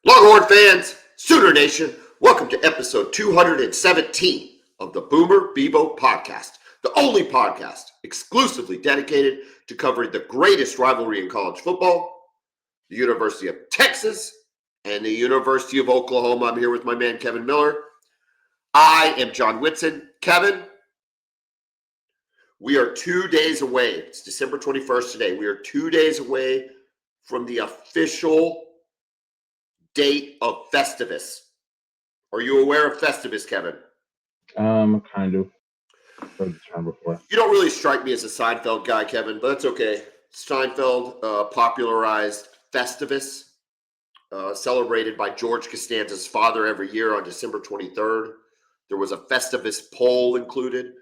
Longhorn fans, Sooner Nation, welcome to episode 217 of the Bevo Podcast, the only podcast exclusively dedicated to covering the greatest rivalry in college football, the University of Texas and the University of Oklahoma. I'm here with my man, Kevin Miller. I am John Whitson. Kevin, we are 2 days away. It's December 21st today. We are 2 days away from the official date of Festivus. Are you aware of Festivus, Kevin? Kind of. Heard the term before. You don't really strike me as a Seinfeld guy, Kevin, but that's okay. Seinfeld popularized Festivus, celebrated by George Costanza's father every year on December 23rd. There was a Festivus poll included.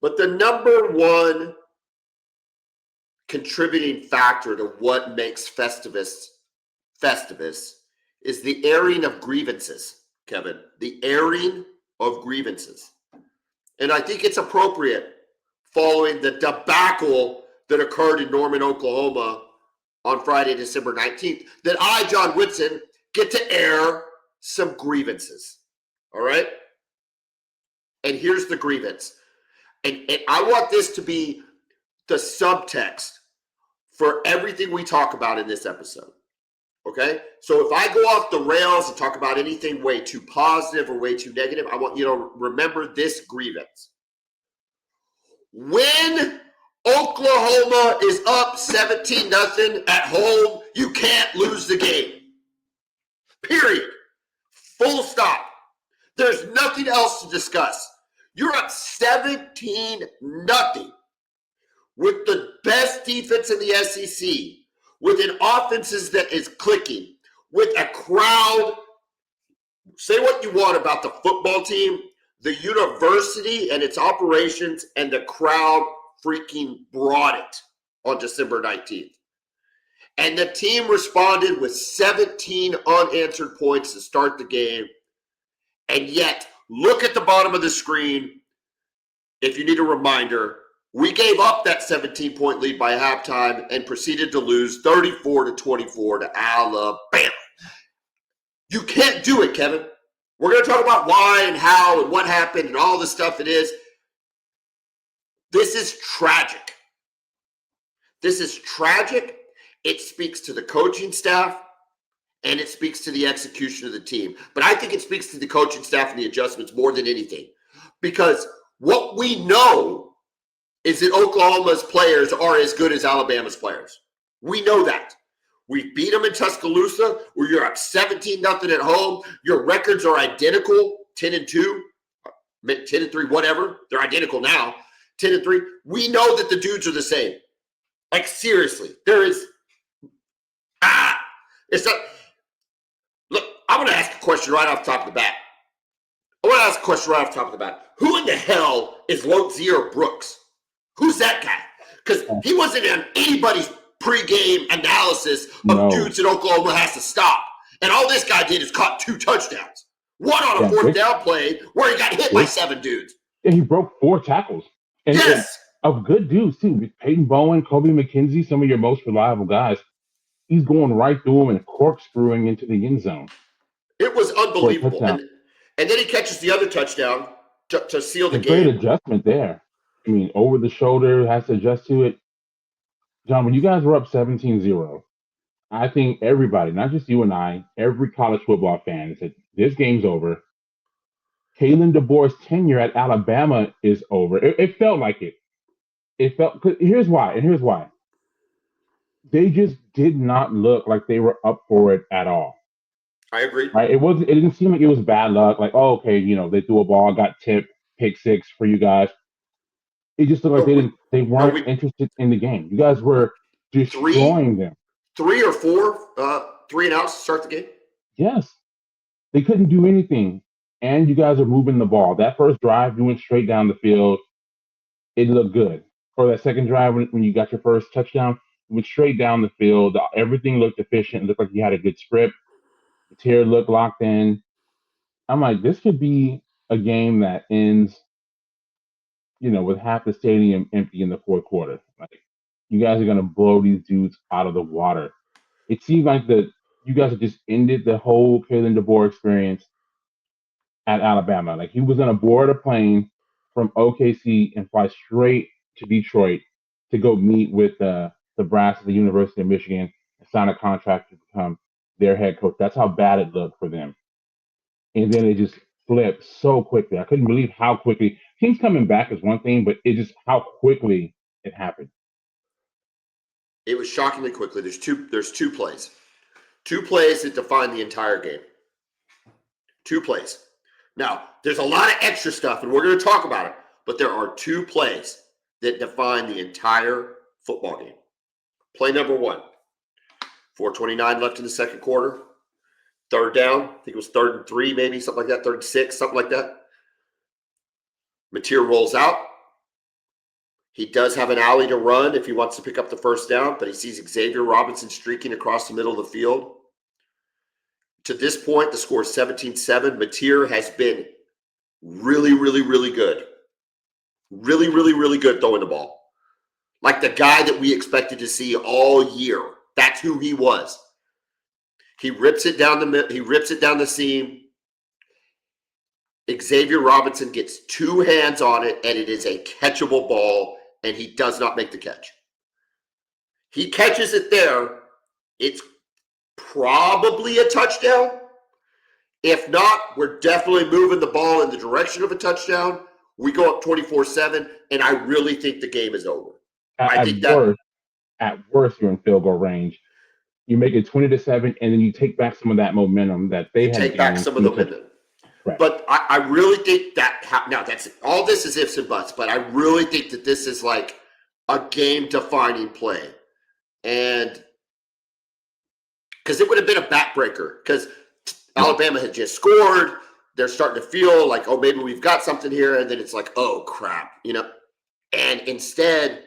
But the number one contributing factor to what makes Festivus is the airing of grievances, Kevin. The airing of grievances. And I think it's appropriate following the debacle that occurred in Norman, Oklahoma on Friday, December 19th, that I, John Whitson, get to air some grievances. All right? And here's the grievance. And I want this to be the subtext for everything we talk about in this episode. Okay? So if I go off the rails and talk about anything way too positive or way too negative, I want you to remember this grievance. When Oklahoma is up 17-0 at home, you can't lose the game. Period. Full stop. There's nothing else to discuss. You're up 17-0 with the best defense in the SEC, with an offense that is clicking, with a crowd. Say what you want about the football team, the university and its operations and the crowd freaking brought it on December 19th. And the team responded with 17 unanswered points to start the game. And yet, look at the bottom of the screen. If you need a reminder, we gave up that 17-point lead by halftime and proceeded to lose 34-24 to Alabama. You can't do it, Kevin. We're going to talk about why and how and what happened and all the stuff it is. This is tragic. This is tragic. It speaks to the coaching staff and it speaks to the execution of the team. But I think it speaks to the coaching staff and the adjustments more than anything. Because what we know is that Oklahoma's players are as good as Alabama's players. We know that. We beat them in Tuscaloosa, where you're up 17-0 at home. Your records are identical, 10-2, 10-3, whatever. They're identical now, 10-3. We know that the dudes are the same. Like, seriously, there is it's not. Look, I'm going to ask a question right off the top of the bat. Who in the hell is Lozier Brooks? Who's that guy? Because he wasn't in anybody's pregame analysis of dudes that Oklahoma has to stop. And all this guy did is caught 2 touchdowns. One on a fourth down play where he got hit by 7 dudes. And he broke 4 tackles. And yes. Of good dudes, too. With Peyton Bowen, Kobe McKenzie, some of your most reliable guys. He's going right through them and corkscrewing into the end zone. It was unbelievable. And then he catches the other touchdown to seal the game. Great adjustment there. I mean, over the shoulder, has to adjust to it. John, when you guys were up 17-0, I think everybody, not just you and I, every college football fan said, this game's over. Kalen DeBoer's tenure at Alabama is over. It felt like it. Here's why. They just did not look like they were up for it at all. I agree. Right? It didn't seem like it was bad luck. Like, oh, okay, they threw a ball, got tipped, pick 6 for you guys. It just looked like they weren't interested in the game. You guys were destroying them. 3 or 4 3 and outs to start the game? Yes. They couldn't do anything. And you guys are moving the ball. That first drive, you went straight down the field. It looked good. Or that second drive, when you got your first touchdown, you went straight down the field. Everything looked efficient. It looked like you had a good script. The tier looked locked in. I'm like, this could be a game that ends with half the stadium empty in the fourth quarter. Like, you guys are going to blow these dudes out of the water. It seemed like the you guys have just ended the whole Kalen DeBoer experience at Alabama. Like he was going to board a plane from OKC and fly straight to Detroit to go meet with the brass of the University of Michigan and sign a contract to become their head coach. That's how bad it looked for them. And then it just flipped so quickly. I couldn't believe how quickly. Teams coming back is one thing, but it just how quickly it happened. It was shockingly quickly. There's two plays. Two plays that define the entire game. Two plays. Now, there's a lot of extra stuff, and we're going to talk about it, but there are two plays that define the entire football game. Play number one, 4:29 left in the second quarter. Third down. I think it was 3rd and 3, maybe, something like that. 3rd and 6, something like that. Mateer rolls out. He does have an alley to run if he wants to pick up the first down, but he sees Xavier Robinson streaking across the middle of the field. To this point, the score is 17-7. Mateer has been really, really, really good. Really, really, really good throwing the ball. Like the guy that we expected to see all year. That's who he was. He rips it down the seam. Xavier Robinson gets two hands on it, and it is a catchable ball, and he does not make the catch. He catches it there. It's probably a touchdown. If not, we're definitely moving the ball in the direction of a touchdown. We go up 24-7, and I really think the game is over. At worst, you're in field goal range. You make it 20-7, and then you take back some of that momentum that they had. Take back some of the momentum. Right. But I really think that now that's all this is ifs and buts, but I really think that this is like a game-defining play. And because it would have been a backbreaker because Alabama had just scored. They're starting to feel like, oh, maybe we've got something here. And then it's like, oh, crap, And instead,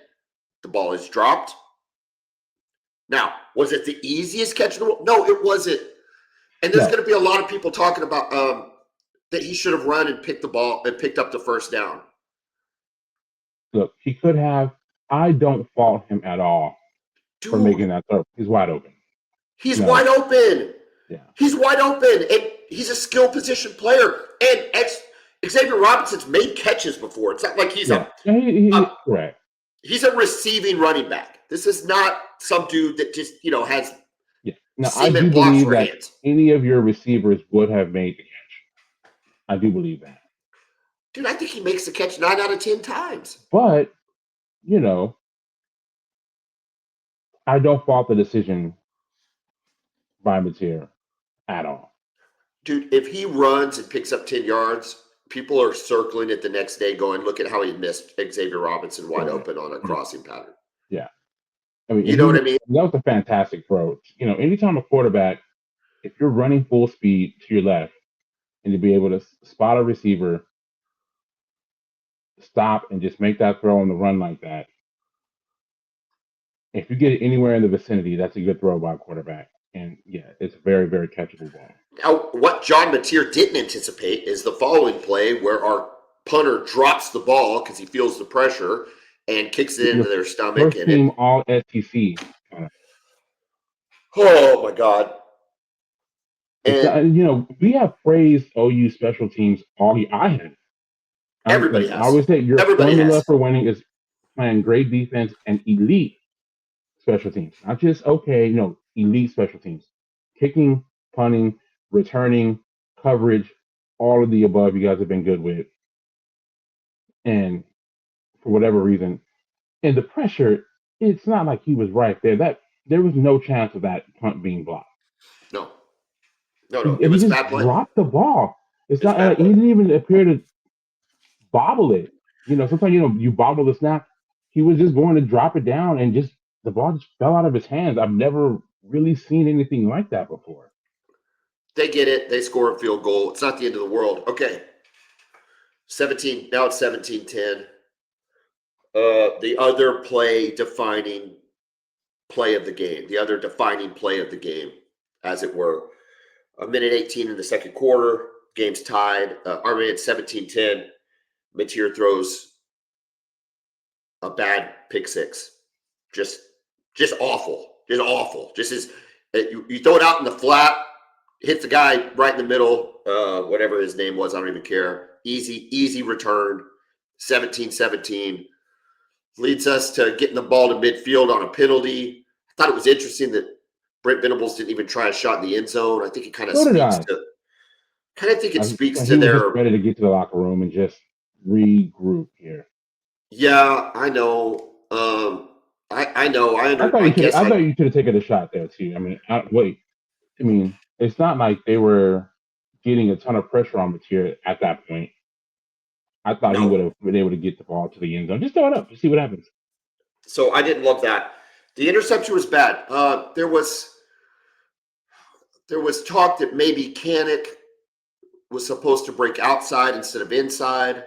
the ball is dropped. Now, was it the easiest catch in the world? No, it wasn't. And there's going to be a lot of people talking about that he should have run and picked the ball and picked up the first down. Look, he could have. I don't fault him at all for making that throw. He's wide open. He's wide open. Yeah. He's wide open. And he's a skill position player. And Xavier Robinson's made catches before. It's not like he's correct. He's a receiving running back. This is not some dude that just, has Now, I do believe that hands. Any of your receivers would have made the catch. I do believe that. Dude, I think he makes the catch 9 out of 10 times. But, I don't fault the decision by Mateer at all. Dude, if he runs and picks up 10 yards, people are circling it the next day going, look at how he missed Xavier Robinson wide open on a crossing pattern. Yeah. I mean, you know what I mean? That was a fantastic throw. Anytime a quarterback, if you're running full speed to your left and to be able to spot a receiver, stop and just make that throw on the run like that, if you get it anywhere in the vicinity, that's a good throw by a quarterback. And it's a very, very catchable ball. Now, what John Mateer didn't anticipate is the following play where our punter drops the ball because he feels the pressure and kicks it into their stomach. First team all SEC. Oh my God! And we have praised OU special teams all year. I have. Everybody has. I always say your formula for winning is playing great defense and elite special teams, not just elite special teams. Kicking, punting, returning, coverage, all of the above. You guys have been good with, and for whatever reason, and the pressure, it's not like he was right there. That there was no chance of that punt being blocked. No. It was bad play. Dropped the ball. It's not. He didn't even appear to bobble it. Sometimes you bobble the snap. He was just going to drop it down, and just the ball just fell out of his hands. I've never really seen anything like that before. They get it. They score a field goal. It's not the end of the world. Okay. 17. Now it's 17-10. The other defining play of the game, as it were. A minute 18 in the second quarter. Game's tied. It's 17-10. Mateer throws a bad pick six. Just awful. Just awful. You throw it out in the flat, hits the guy right in the middle, whatever his name was, I don't even care. Easy return, 17-17. Leads us to getting the ball to midfield on a penalty. I thought it was interesting that Brent Venables didn't even try a shot in the end zone. I think it kind of speaks He to was their. just ready to get to the locker room and just regroup here. Yeah, I know. I know. I thought you should have taken a shot there too. I mean, it's not like they were getting a ton of pressure on Mateer at that point. I thought he would have been able to get the ball to the end zone. Just throw it up. Just see what happens. So I didn't love that. The interception was bad. There was talk that maybe Kanik was supposed to break outside instead of inside.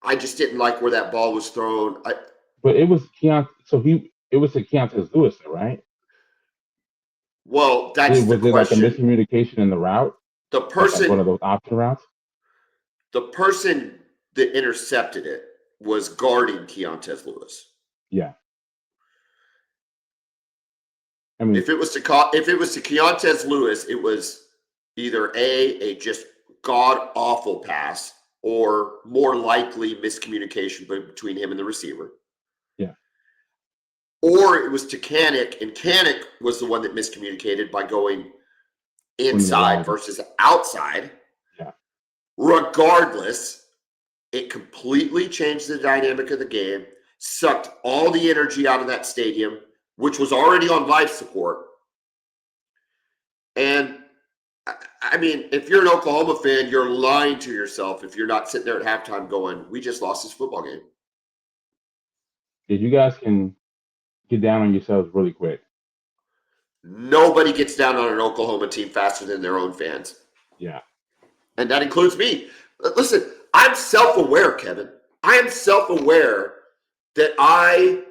I just didn't like where that ball was thrown. But it was Keontae. It was to Keontae Lewis, right? Well, that's the question. Was it like a miscommunication in the route? The person, like one of those option routes. The person that intercepted it was guarding Keontae Lewis. Yeah. I mean, if it was to Keontae Lewis, it was either a just god awful pass, or more likely miscommunication between him and the receiver. Yeah. Or it was to Kanik, and Kanik was the one that miscommunicated by going inside versus outside. Yeah. Regardless, it completely changed the dynamic of the game, sucked all the energy out of that stadium, which was already on life support. And I mean, if you're an Oklahoma fan, you're lying to yourself if you're not sitting there at halftime going, we just lost this football game. If you guys can get down on yourselves really quick. Nobody gets down on an Oklahoma team faster than their own fans. Yeah. And that includes me. Listen, I'm self-aware, Kevin. I am self-aware that I,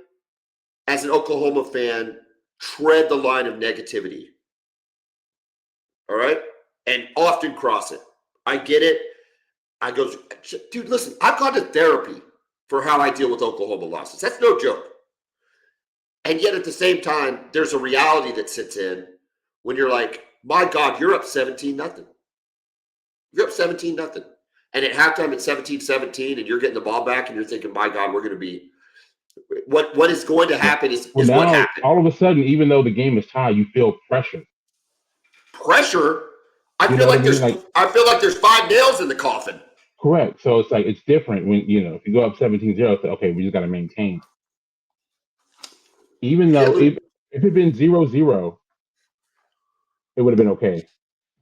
as an Oklahoma fan, tread the line of negativity. All right? And often cross it. I get it. I go, dude, listen, I've gone to therapy for how I deal with Oklahoma losses. That's no joke. And yet at the same time, there's a reality that sits in when you're like, my God, you're up 17-0. You're up 17-0. And at halftime it's 17-17 and you're getting the ball back and you're thinking, my God, we're going to be – what is going to happen is what happened. All of a sudden, even though the game is tied, you feel pressure. Pressure? I feel like there's 5 nails in the coffin. Correct. So it's like it's different when, if you go up 17-0, it's like, okay, we just got to maintain. Even though if it had been 0-0, it would have been okay.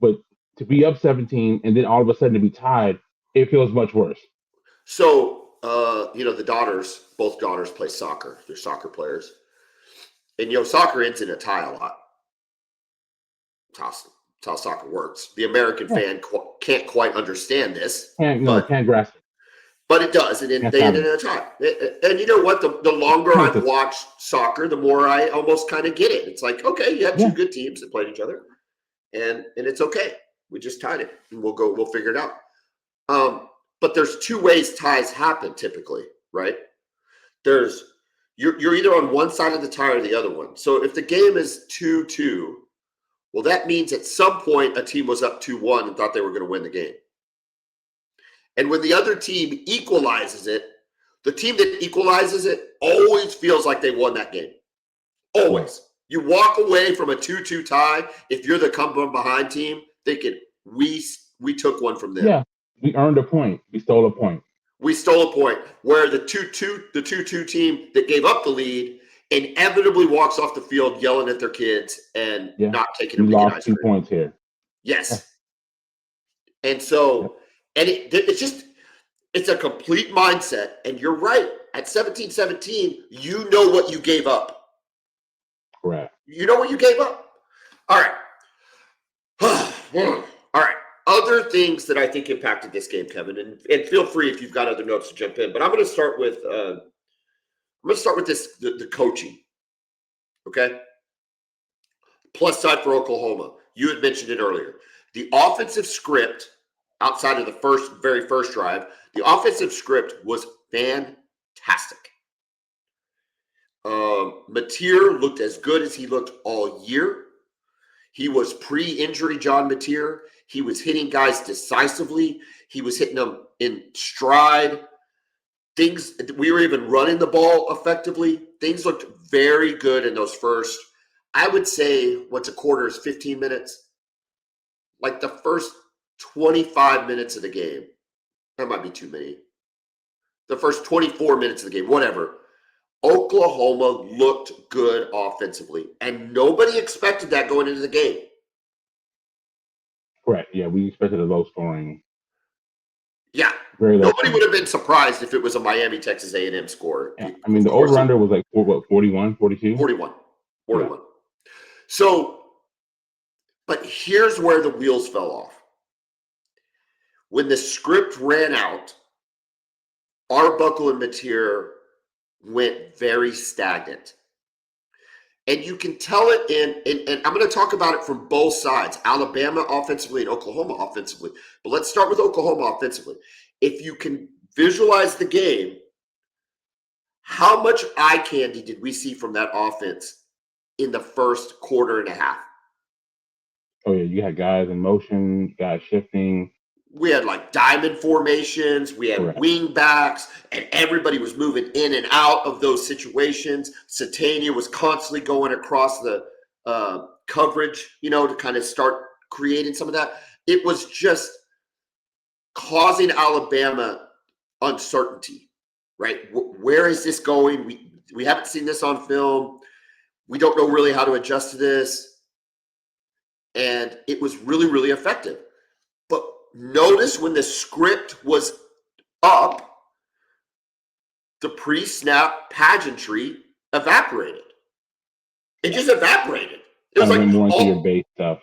But to be up 17 and then all of a sudden to be tied, it feels much worse. So, both daughters play soccer. They're soccer players. And, soccer ends in a tie a lot. That's how soccer works. The American fan can't quite understand this. Can't grasp it. But it does. And they end in a tie. And you know what? The longer I've watched soccer, the more I almost kind of get it. It's like, okay, you have two good teams that played each other. And it's okay. We just tied it. And we'll figure it out. But there's 2 ways ties happen typically, right? You're either on one side of the tie or the other one. So if the game is 2-2, well, that means at some point a team was up 2-1 and thought they were going to win the game. And when the other team equalizes it, the team that equalizes it always feels like they won that game. Always. You walk away from a 2-2 tie if you're the come from behind team thinking we took one from them. Yeah. We earned a point. We stole a point. Where the 2-2 team that gave up the lead inevitably walks off the field yelling at their kids and not taking them to get ice cream. 2 points here. Yes. And so, and it's a complete mindset. And you're right. At 17-17, you know what you gave up. Correct. You know what you gave up. All right. All right. Other things that I think impacted this game, Kevin, and feel free if you've got other notes to jump in. But I'm going to start with the coaching. Okay. Plus side for Oklahoma. You had mentioned it earlier. The offensive script outside of the very first drive, the offensive script was fantastic. Mateer looked as good as he looked all year. He was pre-injury John Mateer. He was hitting guys decisively. He was hitting them in stride. We were even running the ball effectively. Things looked very good in those first, I would say, what's a quarter is 15 minutes? Like the first 25 minutes of the game. That might be too many. The first 24 minutes of the game, whatever. Oklahoma looked good offensively, and nobody expected that going into the game. Correct. Yeah, we expected a low scoring. Yeah, very low. Nobody would have been surprised if it was a Miami Texas A&M score. Yeah. I mean, the over under was like 41, 42? 41. Yeah. So, but here's where the wheels fell off. When the script ran out, Arbuckle and Mateer went very stagnant. And you can tell it and I'm going to talk about it from both sides, Alabama offensively and Oklahoma offensively. But let's start with Oklahoma offensively. If you can visualize the game, how much eye candy did we see from that offense in the first quarter and a half? Oh, yeah, you had guys in motion, guys shifting. We had like diamond formations. We had wing backs, and everybody was moving in and out of those situations. Satania was constantly going across the coverage, to kind of start creating some of that. It was just causing Alabama uncertainty, right? Where is this going? We haven't seen this on film. We don't know really how to adjust to this. And it was really, really effective. But notice when the script was up, the pre-snap pageantry evaporated. It just evaporated. It was like more into your base stuff.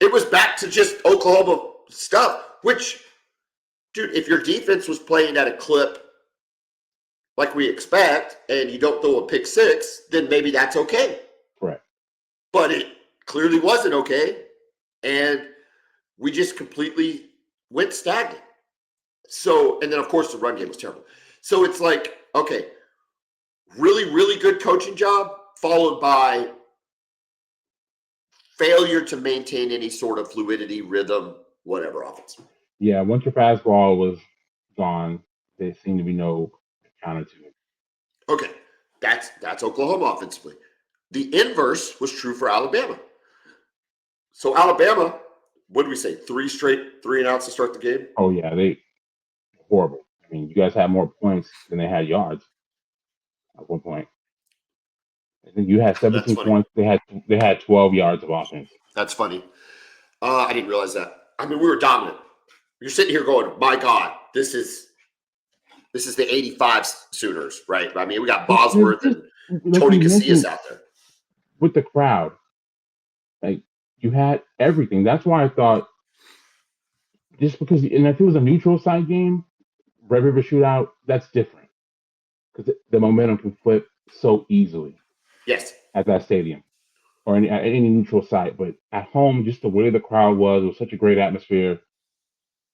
It was back to just Oklahoma stuff, which, dude, if your defense was playing at a clip like we expect and you don't throw a pick six, then maybe that's okay. Correct. But it clearly wasn't okay. And we just completely went stagnant. So, and then of course the run game was terrible. So it's like, okay, really, really good coaching job followed by failure to maintain any sort of fluidity, rhythm, whatever offense. Yeah, once your fastball was gone, there seemed to be no counter to it. Okay, that's Oklahoma offensively. The inverse was true for Alabama. So Alabama, what did we say? 3 straight 3-and-outs to start the game? Oh yeah, they horrible. I mean, you guys had more points than they had yards at one point. I think you had 17 points. They had 12 yards of offense. That's funny. I didn't realize that. I mean, we were dominant. You're sitting here going, my God, this is the 85 Sooners, right? I mean, we got Bosworth and Tony Casillas out there. With the crowd, like, you had everything. That's why I thought, just because, and if it was a neutral site game, Red River Shootout, that's different. Because the momentum can flip so easily. Yes. At that stadium or at any neutral site. But at home, just the way the crowd was, it was such a great atmosphere.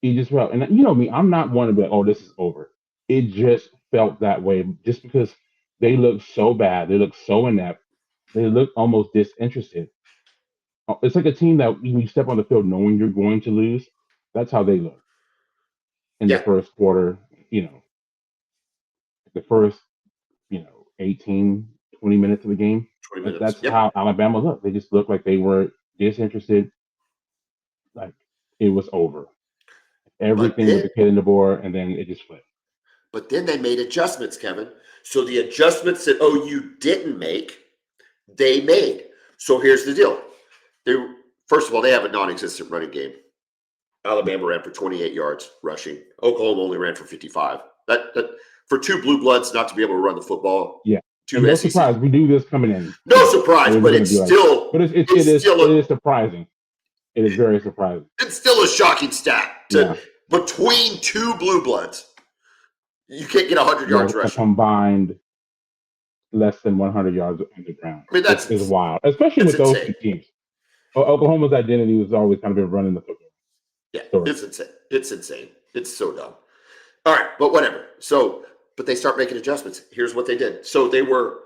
You just felt, and you know me, I'm not one to be like, oh, this is over. It just felt that way just because they looked so bad. They looked so inept. They looked almost disinterested. It's like a team that when you step on the field knowing you're going to lose, that's how they look. In the first quarter, the first, 18, 20 minutes of the game. That's how Alabama looked. They just looked like they were disinterested. Like it was over. Everything with the kid in the board, and then it just flipped. But then they made adjustments, Kevin. So the adjustments that OU didn't make, they made. So here's the deal. First of all, they have a non-existent running game. Alabama ran for 28 yards rushing. Oklahoma only ran for 55. That for two blue bloods not to be able to run the football. Yeah. No surprise. We knew this coming in. No surprise, but it's still. But it is surprising. It is very surprising. It's still a shocking stat. Between two blue bloods, you can't get 100 yards rushing. Combined less than 100 yards on the ground. I mean, that's wild, especially with those two teams. Oklahoma's identity was always kind of been running the football. Yeah, it's insane. It's insane. It's so dumb. All right, but whatever. So, but they start making adjustments. Here's what they did. So they were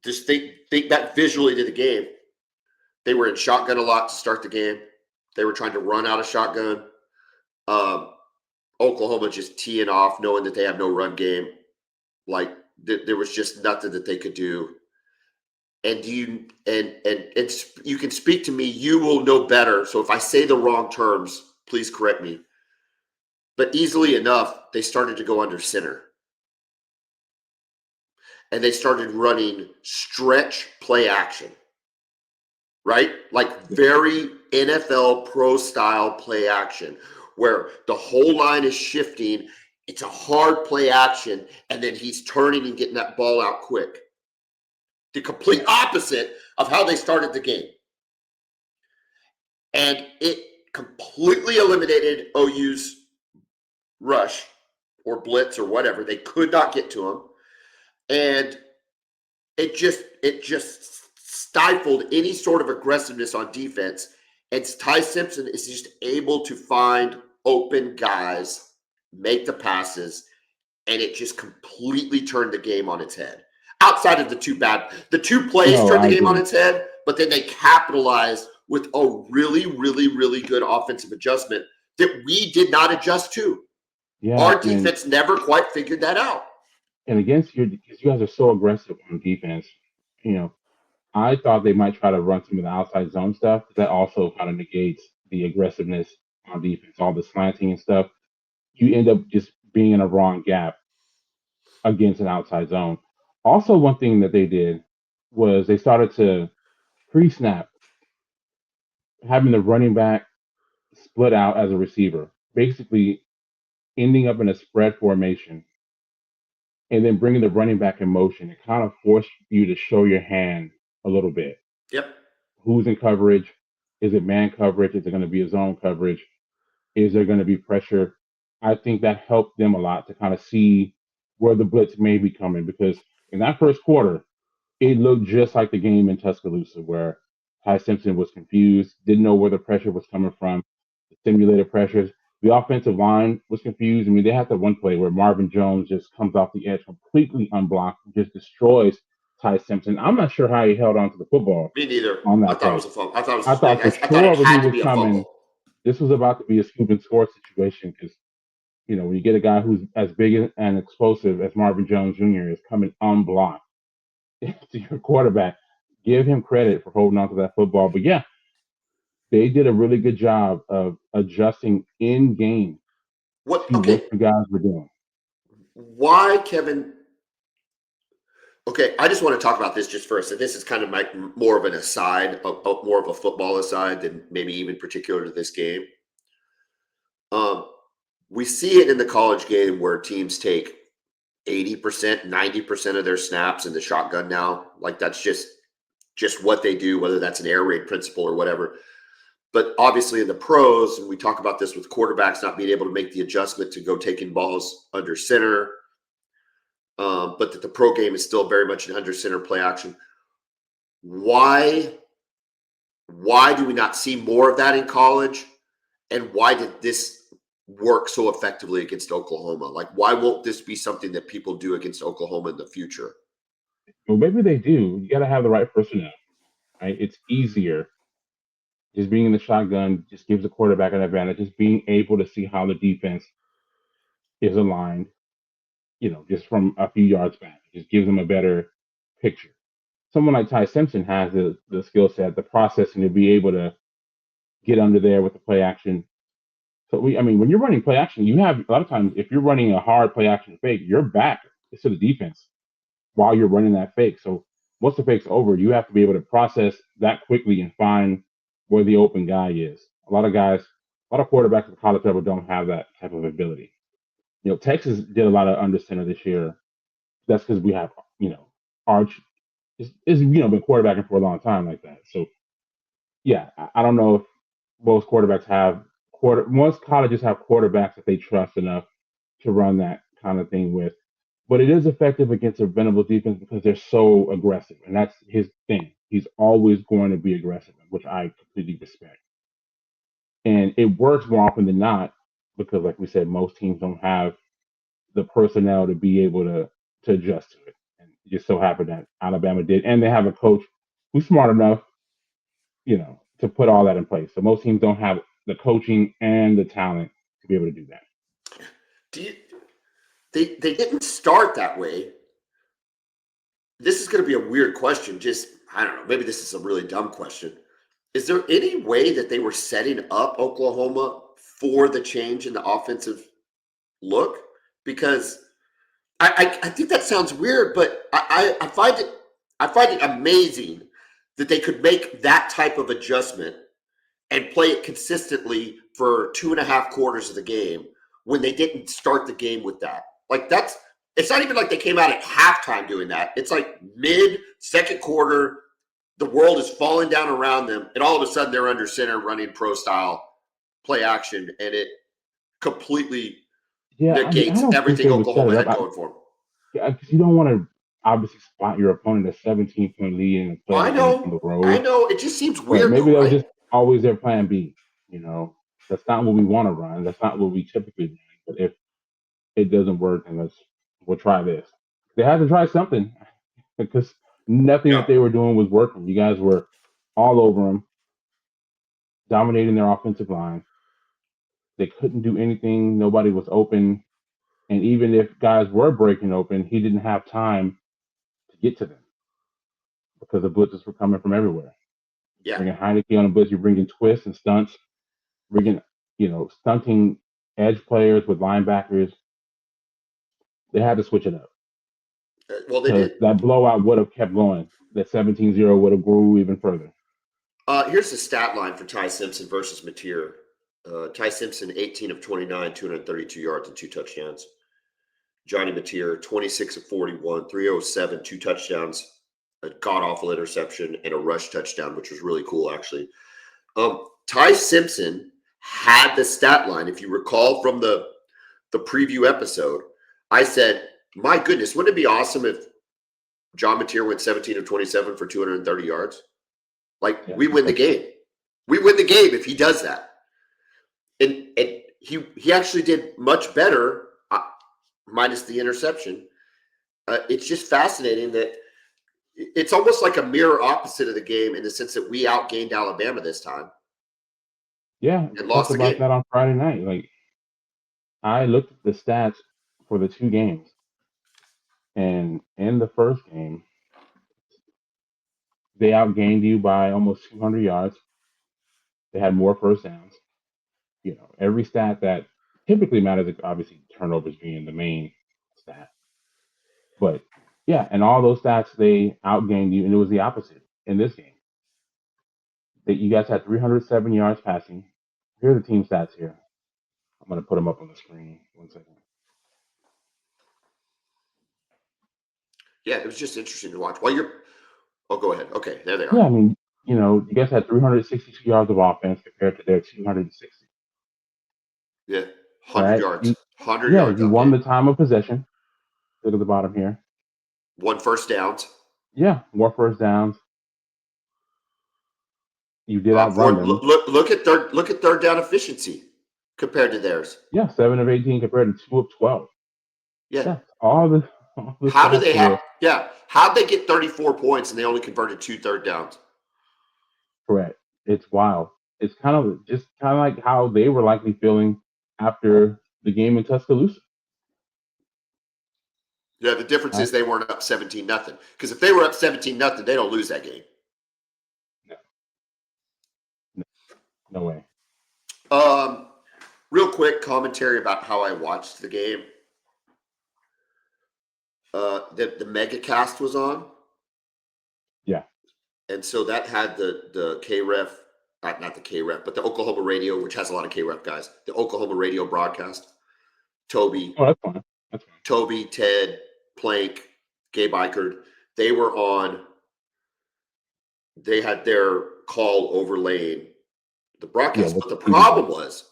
just think back visually to the game. They were in shotgun a lot to start the game. They were trying to run out of shotgun. Oklahoma just teeing off, knowing that they have no run game. Like there was just nothing that they could do. And you can speak to me. You will know better. So if I say the wrong terms, please correct me. But easily enough, they started to go under center. And they started running stretch play action, right? Like very NFL pro style play action where the whole line is shifting. It's a hard play action, and then he's turning and getting that ball out quick. The complete opposite of how they started the game. And it completely eliminated OU's rush or blitz or whatever. They could not get to him. And it just stifled any sort of aggressiveness on defense. And Ty Simpson is just able to find open guys, make the passes, and it just completely turned the game on its head. Outside of the two plays turned the game on its head, but then they capitalized with a really, really, really good offensive adjustment that we did not adjust to. Yeah, our defense never quite figured that out. And against because you guys are so aggressive on defense, I thought they might try to run some of the outside zone stuff. That also kind of negates the aggressiveness on defense, all the slanting and stuff. You end up just being in a wrong gap against an outside zone. Also, one thing that they did was they started to pre-snap, having the running back split out as a receiver, basically ending up in a spread formation, and then bringing the running back in motion. It kind of forced you to show your hand a little bit. Yep. Who's in coverage? Is it man coverage? Is it going to be a zone coverage? Is there going to be pressure? I think that helped them a lot to kind of see where the blitz may be coming, because in that first quarter, it looked just like the game in Tuscaloosa where Ty Simpson was confused, didn't know where the pressure was coming from, the simulated pressures. The offensive line was confused. I mean, they had that one play where Marvin Jones just comes off the edge completely unblocked, just destroys Ty Simpson. I'm not sure how he held on to the football. Me neither. On that I thought it was a fumble. I thought for sure when he was coming, this was about to be a scoop and score situation, because when you get a guy who's as big and explosive as Marvin Jones Jr. is coming unblocked to your quarterback, give him credit for holding on to that football. But yeah, they did a really good job of adjusting in game what the guys were doing. Why, Kevin? Okay, I just want to talk about this just first. And this is kind of like more of an aside, more of a football aside than maybe even particular to this game. We see it in the college game where teams take 80%, 90% of their snaps in the shotgun now. Like that's just what they do, whether that's an air raid principle or whatever. But obviously in the pros, and we talk about this with quarterbacks not being able to make the adjustment to go taking balls under center, but that the pro game is still very much an under center play action. Why do we not see more of that in college? And why did this work so effectively against Oklahoma? Like, why won't this be something that people do against Oklahoma in the future? Well, maybe they do. You got to have the right personnel, right? It's easier. Just being in the shotgun just gives the quarterback an advantage. Just being able to see how the defense is aligned, just from a few yards back. It just gives them a better picture. Someone like Ty Simpson has the skill set, the processing to be able to get under there with the play action. So when you're running play action, you have a lot of times, if you're running a hard play action fake, your back is to the defense while you're running that fake. So once the fake's over, you have to be able to process that quickly and find where the open guy is. A lot of quarterbacks at the college level don't have that type of ability. Texas did a lot of under center this year. That's because we have, Arch is been quarterbacking for a long time like that. So yeah, I don't know if most quarterbacks have most colleges have quarterbacks that they trust enough to run that kind of thing with. But it is effective against a Venables defense because they're so aggressive, and that's his thing. He's always going to be aggressive, which I completely respect. And it works more often than not because, like we said, most teams don't have the personnel to be able to adjust to it. And It just so happened that Alabama did, and they have a coach who's smart enough, to put all that in place. So most teams don't have the coaching and the talent to be able to do that. Do you? They didn't start that way. This is going to be a weird question. Just, I don't know. Maybe this is a really dumb question. Is there any way that they were setting up Oklahoma for the change in the offensive look? Because I think that sounds weird, but I find it amazing that they could make that type of adjustment and play it consistently for 2.5 quarters of the game when they didn't start the game with that. Like it's not even like they came out at halftime doing that. It's like mid-second quarter, the world is falling down around them, and all of a sudden they're under center running pro style play action, and it completely negates I don't think everything they would set Oklahoma it had up. going for them. Because you don't want to obviously spot your opponent a 17-point lead and play I the game on the road. know. It just seems But weird, maybe though, that was right? just always their plan B. That's not what we want to run. That's not what we typically run. But if it doesn't work, then we'll try this. They had to try something because nothing Yeah. that they were doing was working. You guys were all over them, dominating their offensive line. They couldn't do anything. Nobody was open. And even if guys were breaking open, he didn't have time to get to them because the blitzes were coming from everywhere. Yeah. Bringing Heineke on a blitz, you're bringing twists and stunts, bringing, stunting edge players with linebackers. They had to switch it up. Well, they did. That blowout would have kept going. That 17-0 would have grew even further. Here's the stat line for Ty Simpson versus Mateer. Ty Simpson, 18 of 29, 232 yards and 2 touchdowns. Johnny Mateer, 26 of 41, 307, 2 touchdowns, a god-awful interception, and a rush touchdown, which was really cool, actually. Ty Simpson had the stat line. If you recall from the preview episode, I said, my goodness, wouldn't it be awesome if John Mateer went 17 of 27 for 230 yards? We win the game. We win the game if he does that. And he actually did much better, minus the interception. It's just fascinating that it's almost like a mirror opposite of the game in the sense that we outgained Alabama this time. Yeah, and lost the game. That on Friday night. Like, I looked at the stats for the 2 games, and in the first game, they outgained you by almost 200 yards. They had more first downs. Every stat that typically matters, obviously turnovers being the main stat. But yeah, and all those stats, they outgained you, and it was the opposite in this game. You guys had 307 yards passing. Here are the team stats here. I'm going to put them up on the screen. 1 second. Yeah, it was just interesting to watch. Go ahead. Okay, there they are. Yeah, I mean, you guys had 362 yards of offense compared to their 260. Yeah, 100 Right? yards. 100 yards. You won the time of possession. Look at the bottom here. 1 first downs. Yeah, more first downs. You did outrun them. Look at third down efficiency compared to theirs. Yeah, 7 of 18 compared to 2 of 12. Yeah. All the How do they have? Yeah. How'd they get 34 points and they only converted 2 third downs? Correct. It's wild. It's kind of like how they were likely feeling after the game in Tuscaloosa. Yeah, the difference is they weren't up 17-0. Because if they were up 17-0, they don't lose that game. No way. Real quick commentary about how I watched the game. The MegaCast was on. Yeah. And so that had the KREF, not the KREF, but the Oklahoma radio, which has a lot of KREF guys. The Oklahoma radio broadcast. Toby. Oh, that's fine. Toby, Ted, Plank, Gabe Eichard. They were on. They had their call overlaying the broadcast. But the problem was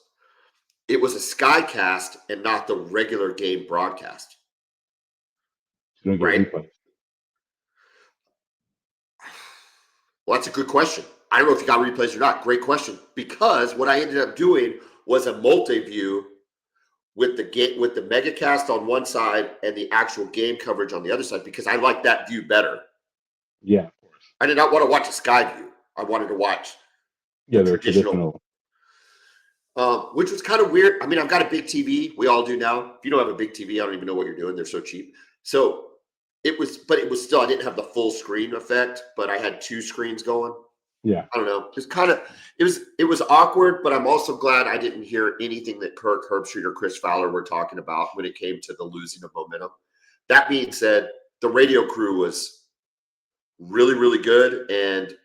it was a Skycast and not the regular game broadcast. Right? Well, that's a good question. I don't know if you got replays or not. Great question. Because what I ended up doing was a multi-view with the mega cast on one side and the actual game coverage on the other side, because I like that view better. Yeah, of course. I did not want to watch a sky view. I wanted to watch the traditional. Which was kind of weird. I mean, I've got a big TV. We all do now. If you don't have a big TV, I don't even know what you're doing. They're so cheap. So it was still, I didn't have the full screen effect, but I had two screens going. Yeah. I don't know. It was awkward, but I'm also glad I didn't hear anything that Kirk Herbstreit or Chris Fowler were talking about when it came to the losing of momentum. That being said, the radio crew was really, really good, and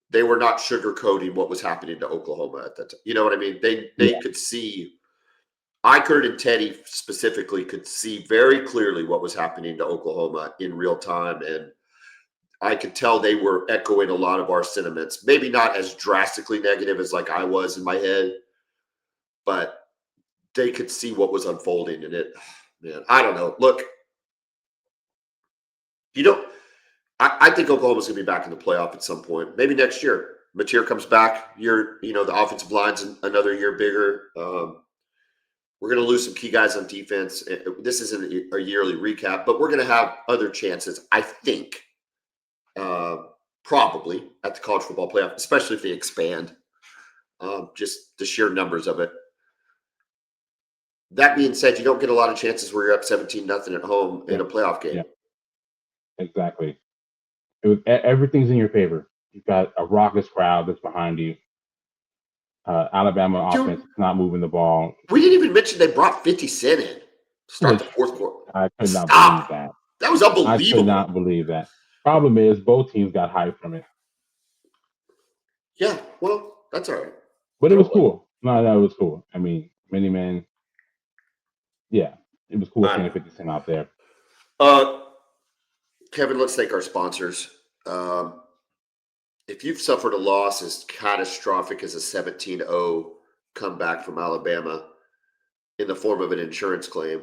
they were not sugarcoating what was happening to Oklahoma at that time. You know what I mean? They could see. Eichert and Teddy specifically could see very clearly what was happening to Oklahoma in real time, and I could tell they were echoing a lot of our sentiments. Maybe not as drastically negative as like I was in my head, but they could see what was unfolding in it. Man, I don't know. Look, I think Oklahoma's going to be back in the playoff at some point. Maybe next year. Mateer comes back. The offensive line's another year bigger. We're going to lose some key guys on defense. This isn't a yearly recap, but we're going to have other chances, I think, probably at the college football playoff, especially if they expand. Just the sheer numbers of it. That being said, you don't get a lot of chances where you're up 17-0 at home in a playoff game. Yeah. Exactly. Everything's in your favor. You've got a raucous crowd that's behind you. Alabama offense is not moving the ball. We didn't even mention they brought 50 Cent in. Start the fourth quarter. I could not believe that. That was unbelievable. I could not believe that. Problem is, both teams got hyped from it. Yeah, well, that's all right. But it was cool. No, it was cool. I mean, many men. Yeah, it was cool seeing 50 Cent out there. Kevin, let's thank our sponsors. If you've suffered a loss as catastrophic as a 17-0 comeback from Alabama in the form of an insurance claim,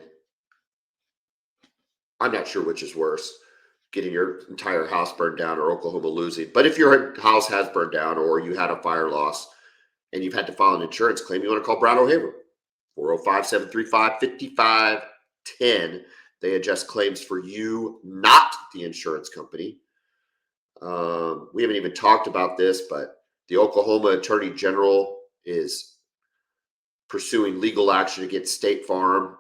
I'm not sure which is worse, getting your entire house burned down or Oklahoma losing. But if your house has burned down or you had a fire loss and you've had to file an insurance claim, you want to call Brown O'Haver, 405-735-5510. They adjust claims for you, not the insurance company. We haven't even talked about this, but the Oklahoma Attorney General is pursuing legal action against State Farm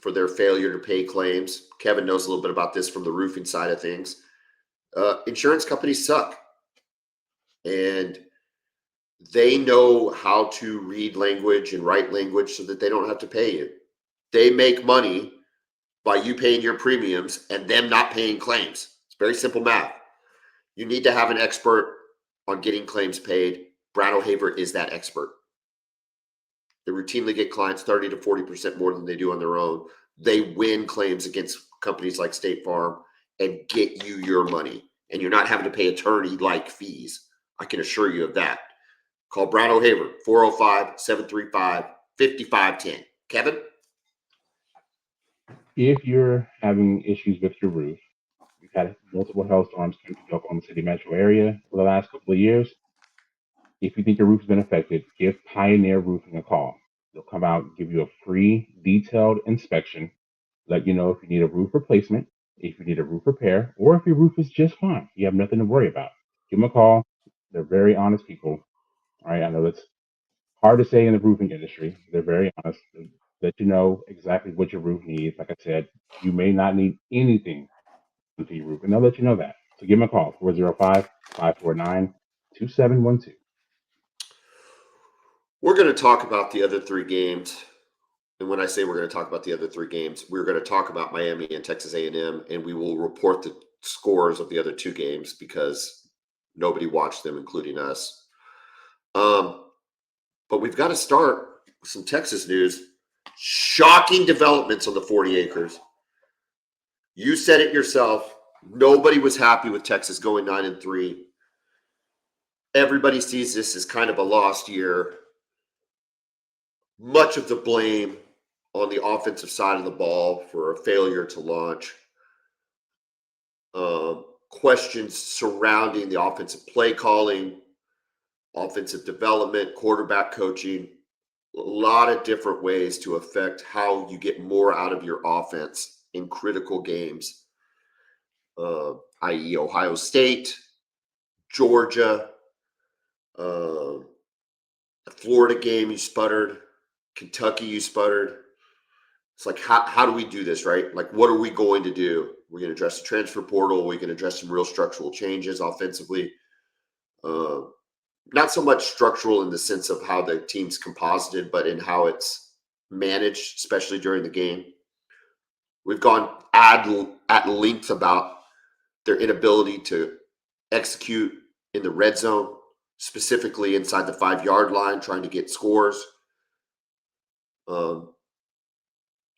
for their failure to pay claims. Kevin knows a little bit about this from the roofing side of things. Insurance companies suck, and they know how to read language and write language so that they don't have to pay you. They make money by you paying your premiums and them not paying claims. It's very simple math. You need to have an expert on getting claims paid. Brown O'Haver is that expert. They routinely get clients 30 to 40% more than they do on their own. They win claims against companies like State Farm and get you your money. And you're not having to pay attorney-like fees. I can assure you of that. Call Brown O'Haver, 405-735-5510. Kevin? If you're having issues with your roof, we've had multiple hailstorms come to the Oklahoma City metro area for the last couple of years. If you think your roof has been affected, give Pioneer Roofing a call. They'll come out and give you a free detailed inspection, let you know if you need a roof replacement, if you need a roof repair, or if your roof is just fine. You have nothing to worry about. Give them a call. They're very honest people. All right, I know that's hard to say in the roofing industry. They're very honest. They let you know exactly what your roof needs. Like I said, you may not need anything to your roof, and they'll let you know that. So give them a call, 405-549-2712. We're going to talk about the other three games. And when I say we're going to talk about the other three games, we're going to talk about Miami and Texas A&M, and we will report the scores of the other two games because nobody watched them, including us. But we've got to start with some Texas news. Shocking developments on the 40 acres. You said it yourself. Nobody was happy with Texas going 9-3. Everybody sees this as kind of a lost year. Much of the blame on the offensive side of the ball for a failure to launch. Questions surrounding the offensive play calling, offensive development, quarterback coaching. a lot of different ways to affect how you get more out of your offense in critical games, i.e., Ohio State, Georgia, uh, the Florida game, you sputtered, Kentucky, you sputtered. It's like, how do we do this, right? Like, what are we going to do? We're going to address the transfer portal. We can address some real structural changes offensively. Uh, Not so much structural in the sense of how the team's composited, but in how it's managed, especially during the game. We've gone at length about their inability to execute in the red zone, specifically inside the 5-yard line, trying to get scores.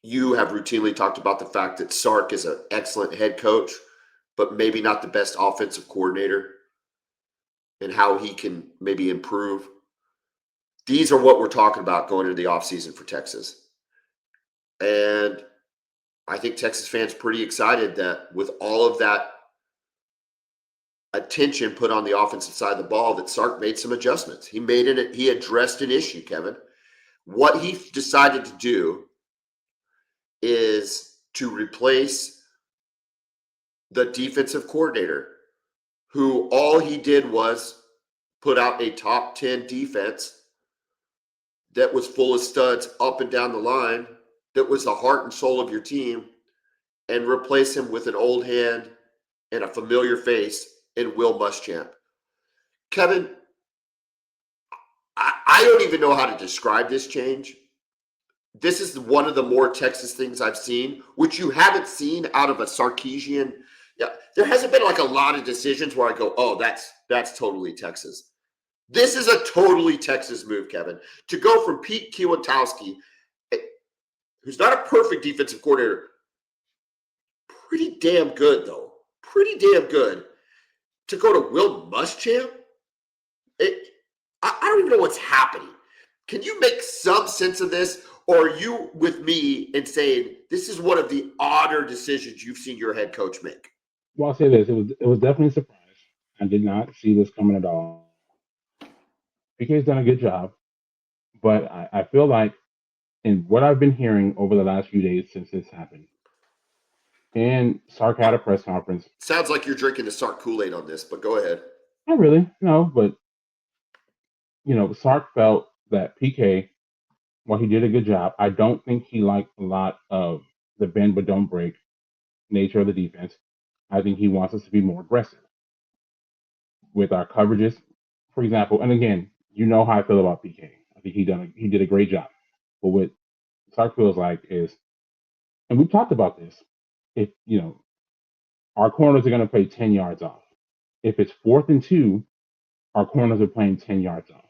You have routinely talked about the fact that Sark is an excellent head coach, but maybe not the best offensive coordinator, and how he can maybe improve. These are what we're talking about going into the offseason for Texas. And I think Texas fans pretty excited that with all of that attention put on the offensive side of the ball, that Sark made some adjustments. He addressed an issue, Kevin. What he decided to do is to replace the defensive coordinator, who all he did was put out a top 10 defense that was full of studs up and down the line, that was the heart and soul of your team, and replace him with an old hand and a familiar face in Will Muschamp. Kevin, I don't even know how to describe this change. This is one of the more Texas things I've seen, which you haven't seen out of a Sarkisian. Yeah, there hasn't been like a lot of decisions where I go, oh, that's totally Texas. This is a totally Texas move, Kevin, to go from Pete Kwiatkowski, who's not a perfect defensive coordinator, pretty damn good though, pretty damn good, to go to Will Muschamp. I don't even know what's happening. Can you make some sense of this? Or are you with me in saying this is one of the odder decisions you've seen your head coach make? Well, I'll say this: it was definitely a surprise. I did not see this coming at all. PK's done a good job, but I feel like, in what I've been hearing over the last few days since this happened, and Sark had a press conference. Sounds like you're drinking the Sark Kool-Aid on this, but go ahead. Not really, no, but Sark felt that PK, while he did a good job, I don't think he liked a lot of the bend but don't break nature of the defense. I think he wants us to be more aggressive with our coverages, for example. And again, you know how I feel about PK. I think he did a great job. But what Sark feels like is, and we've talked about this, if our corners are going to play 10 yards off. If it's 4th and 2, our corners are playing 10 yards off.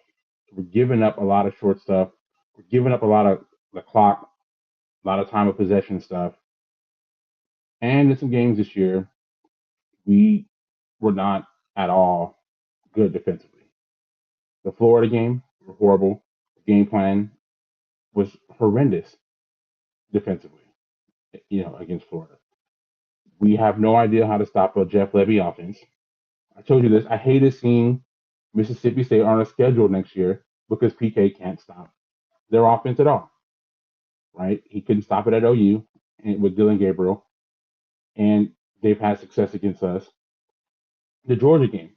We're giving up a lot of short stuff. We're giving up a lot of the clock, a lot of time of possession stuff. And in some games this year, we were not at all good defensively. The Florida game was horrible. The game plan was horrendous defensively, against Florida. We have no idea how to stop a Jeff Levy offense. I told you this. I hated seeing Mississippi State on a schedule next year because PK can't stop their offense at all. Right? He couldn't stop it at OU and with Dylan Gabriel, and they've had success against us. The Georgia game,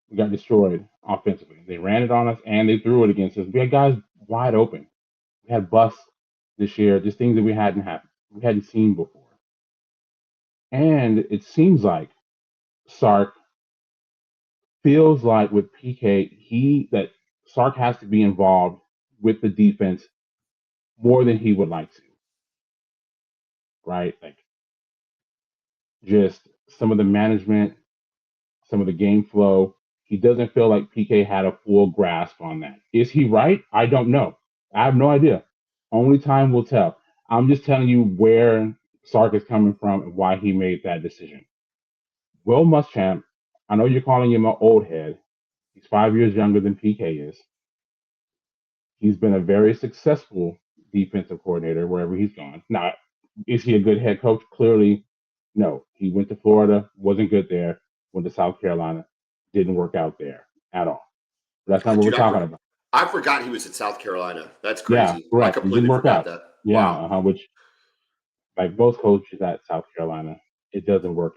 we got destroyed offensively. They ran it on us and they threw it against us. We had guys wide open. We had busts this year, just things that we hadn't seen before. And it seems like Sark feels like with PK, that Sark has to be involved with the defense more than he would like to. Right? Like, just some of the management, some of the game flow. He doesn't feel like PK had a full grasp on that. Is he right? I don't know. I have no idea. Only time will tell. I'm just telling you where Sark is coming from and why he made that decision. Will Muschamp, I know you're calling him an old head. He's 5 years younger than PK is. He's been a very successful defensive coordinator wherever he's gone. Now, is he a good head coach? Clearly, no. He went to Florida, wasn't good there. Went to South Carolina, didn't work out there at all. But that's not what we're talking about. I forgot he was at South Carolina. That's Yeah, crazy. I correct. It didn't completely work forgot out. that. Yeah, Wow. which like most coaches at South Carolina, it doesn't work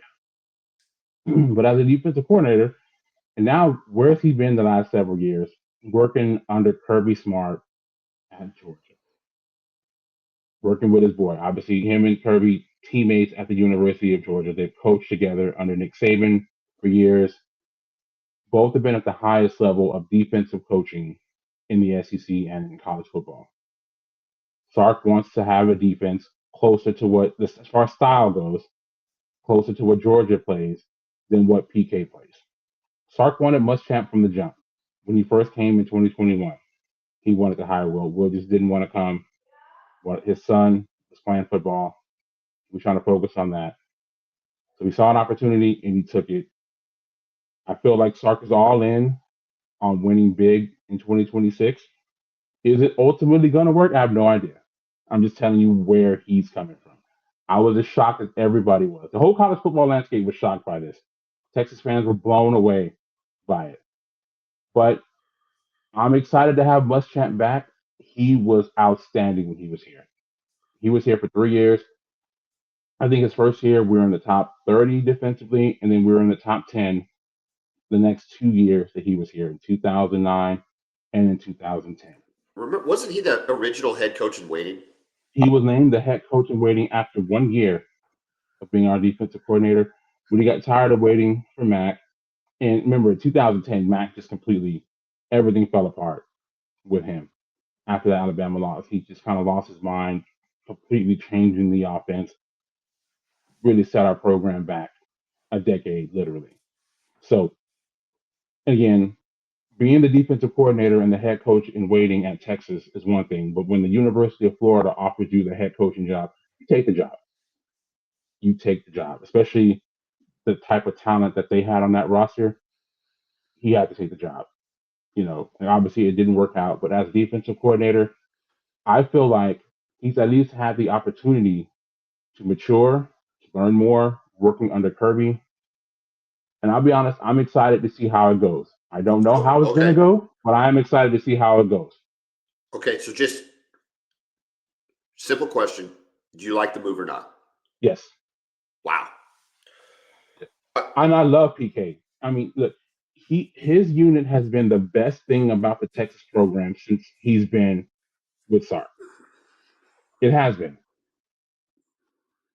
out. But as a defensive coordinator, and now where's he been the last several years? Working under Kirby Smart at Georgia, working with his boy. Obviously, him and Kirby teammates at the University of Georgia. They've coached together under Nick Saban for years. Both have been at the highest level of defensive coaching in the SEC and in college football. Sark wants to have a defense closer to what, as far as style goes, closer to what Georgia plays than what PK plays. Sark wanted Muschamp from the jump. When he first came in 2021, he wanted to hire Will. Will just didn't want to come. His son was playing football. He was trying to focus on that. So he saw an opportunity and he took it. I feel like Sark is all in on winning big in 2026. Is it ultimately going to work? I have no idea. I'm just telling you where he's coming from. I was as shocked as everybody was. The whole college football landscape was shocked by this. Texas fans were blown away by it. But I'm excited to have Muschamp back. He was outstanding when he was here. He was here for 3 years. I think his first year we were in the top 30 defensively, and then we were in the top 10 the next 2 years that he was here in 2009 and in 2010. Remember, wasn't he the original head coach in waiting? He was named the head coach in waiting after 1 year of being our defensive coordinator. When he got tired of waiting for Mac, and remember, in 2010, Mac just completely, everything fell apart with him after the Alabama loss. He just kind of lost his mind, completely changing the offense, really set our program back a decade, literally. So, again, being the defensive coordinator and the head coach in waiting at Texas is one thing, but when the University of Florida offers you the head coaching job, you take the job. You take the job, especially the type of talent that they had on that roster. He had to take the job, and obviously it didn't work out. But as defensive coordinator, I feel like he's at least had the opportunity to mature, to learn more, working under Kirby. And I'll be honest, I'm excited to see how it goes. I don't know how it's going to Okay. go, but I am excited to see how it goes. Okay. So just simple question: do you like the move or not? Yes. Wow. And I love PK. I mean, look, his unit has been the best thing about the Texas program since he's been with Sark. It has been.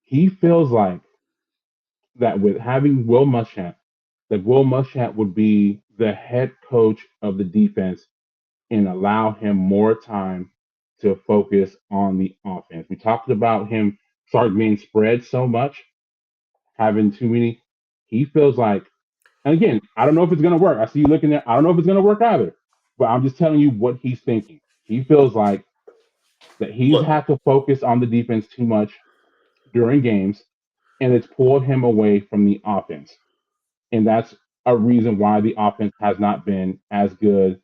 He feels like that with having Will Muschamp, that Will Muschamp would be the head coach of the defense and allow him more time to focus on the offense. We talked about him Sark being spread so much, having too many. He feels like, and again, I don't know if it's going to work. I see you looking at, I don't know if it's going to work either, but I'm just telling you what he's thinking. He feels like that he's Look, had to focus on the defense too much during games, and it's pulled him away from the offense. And that's a reason why the offense has not been as good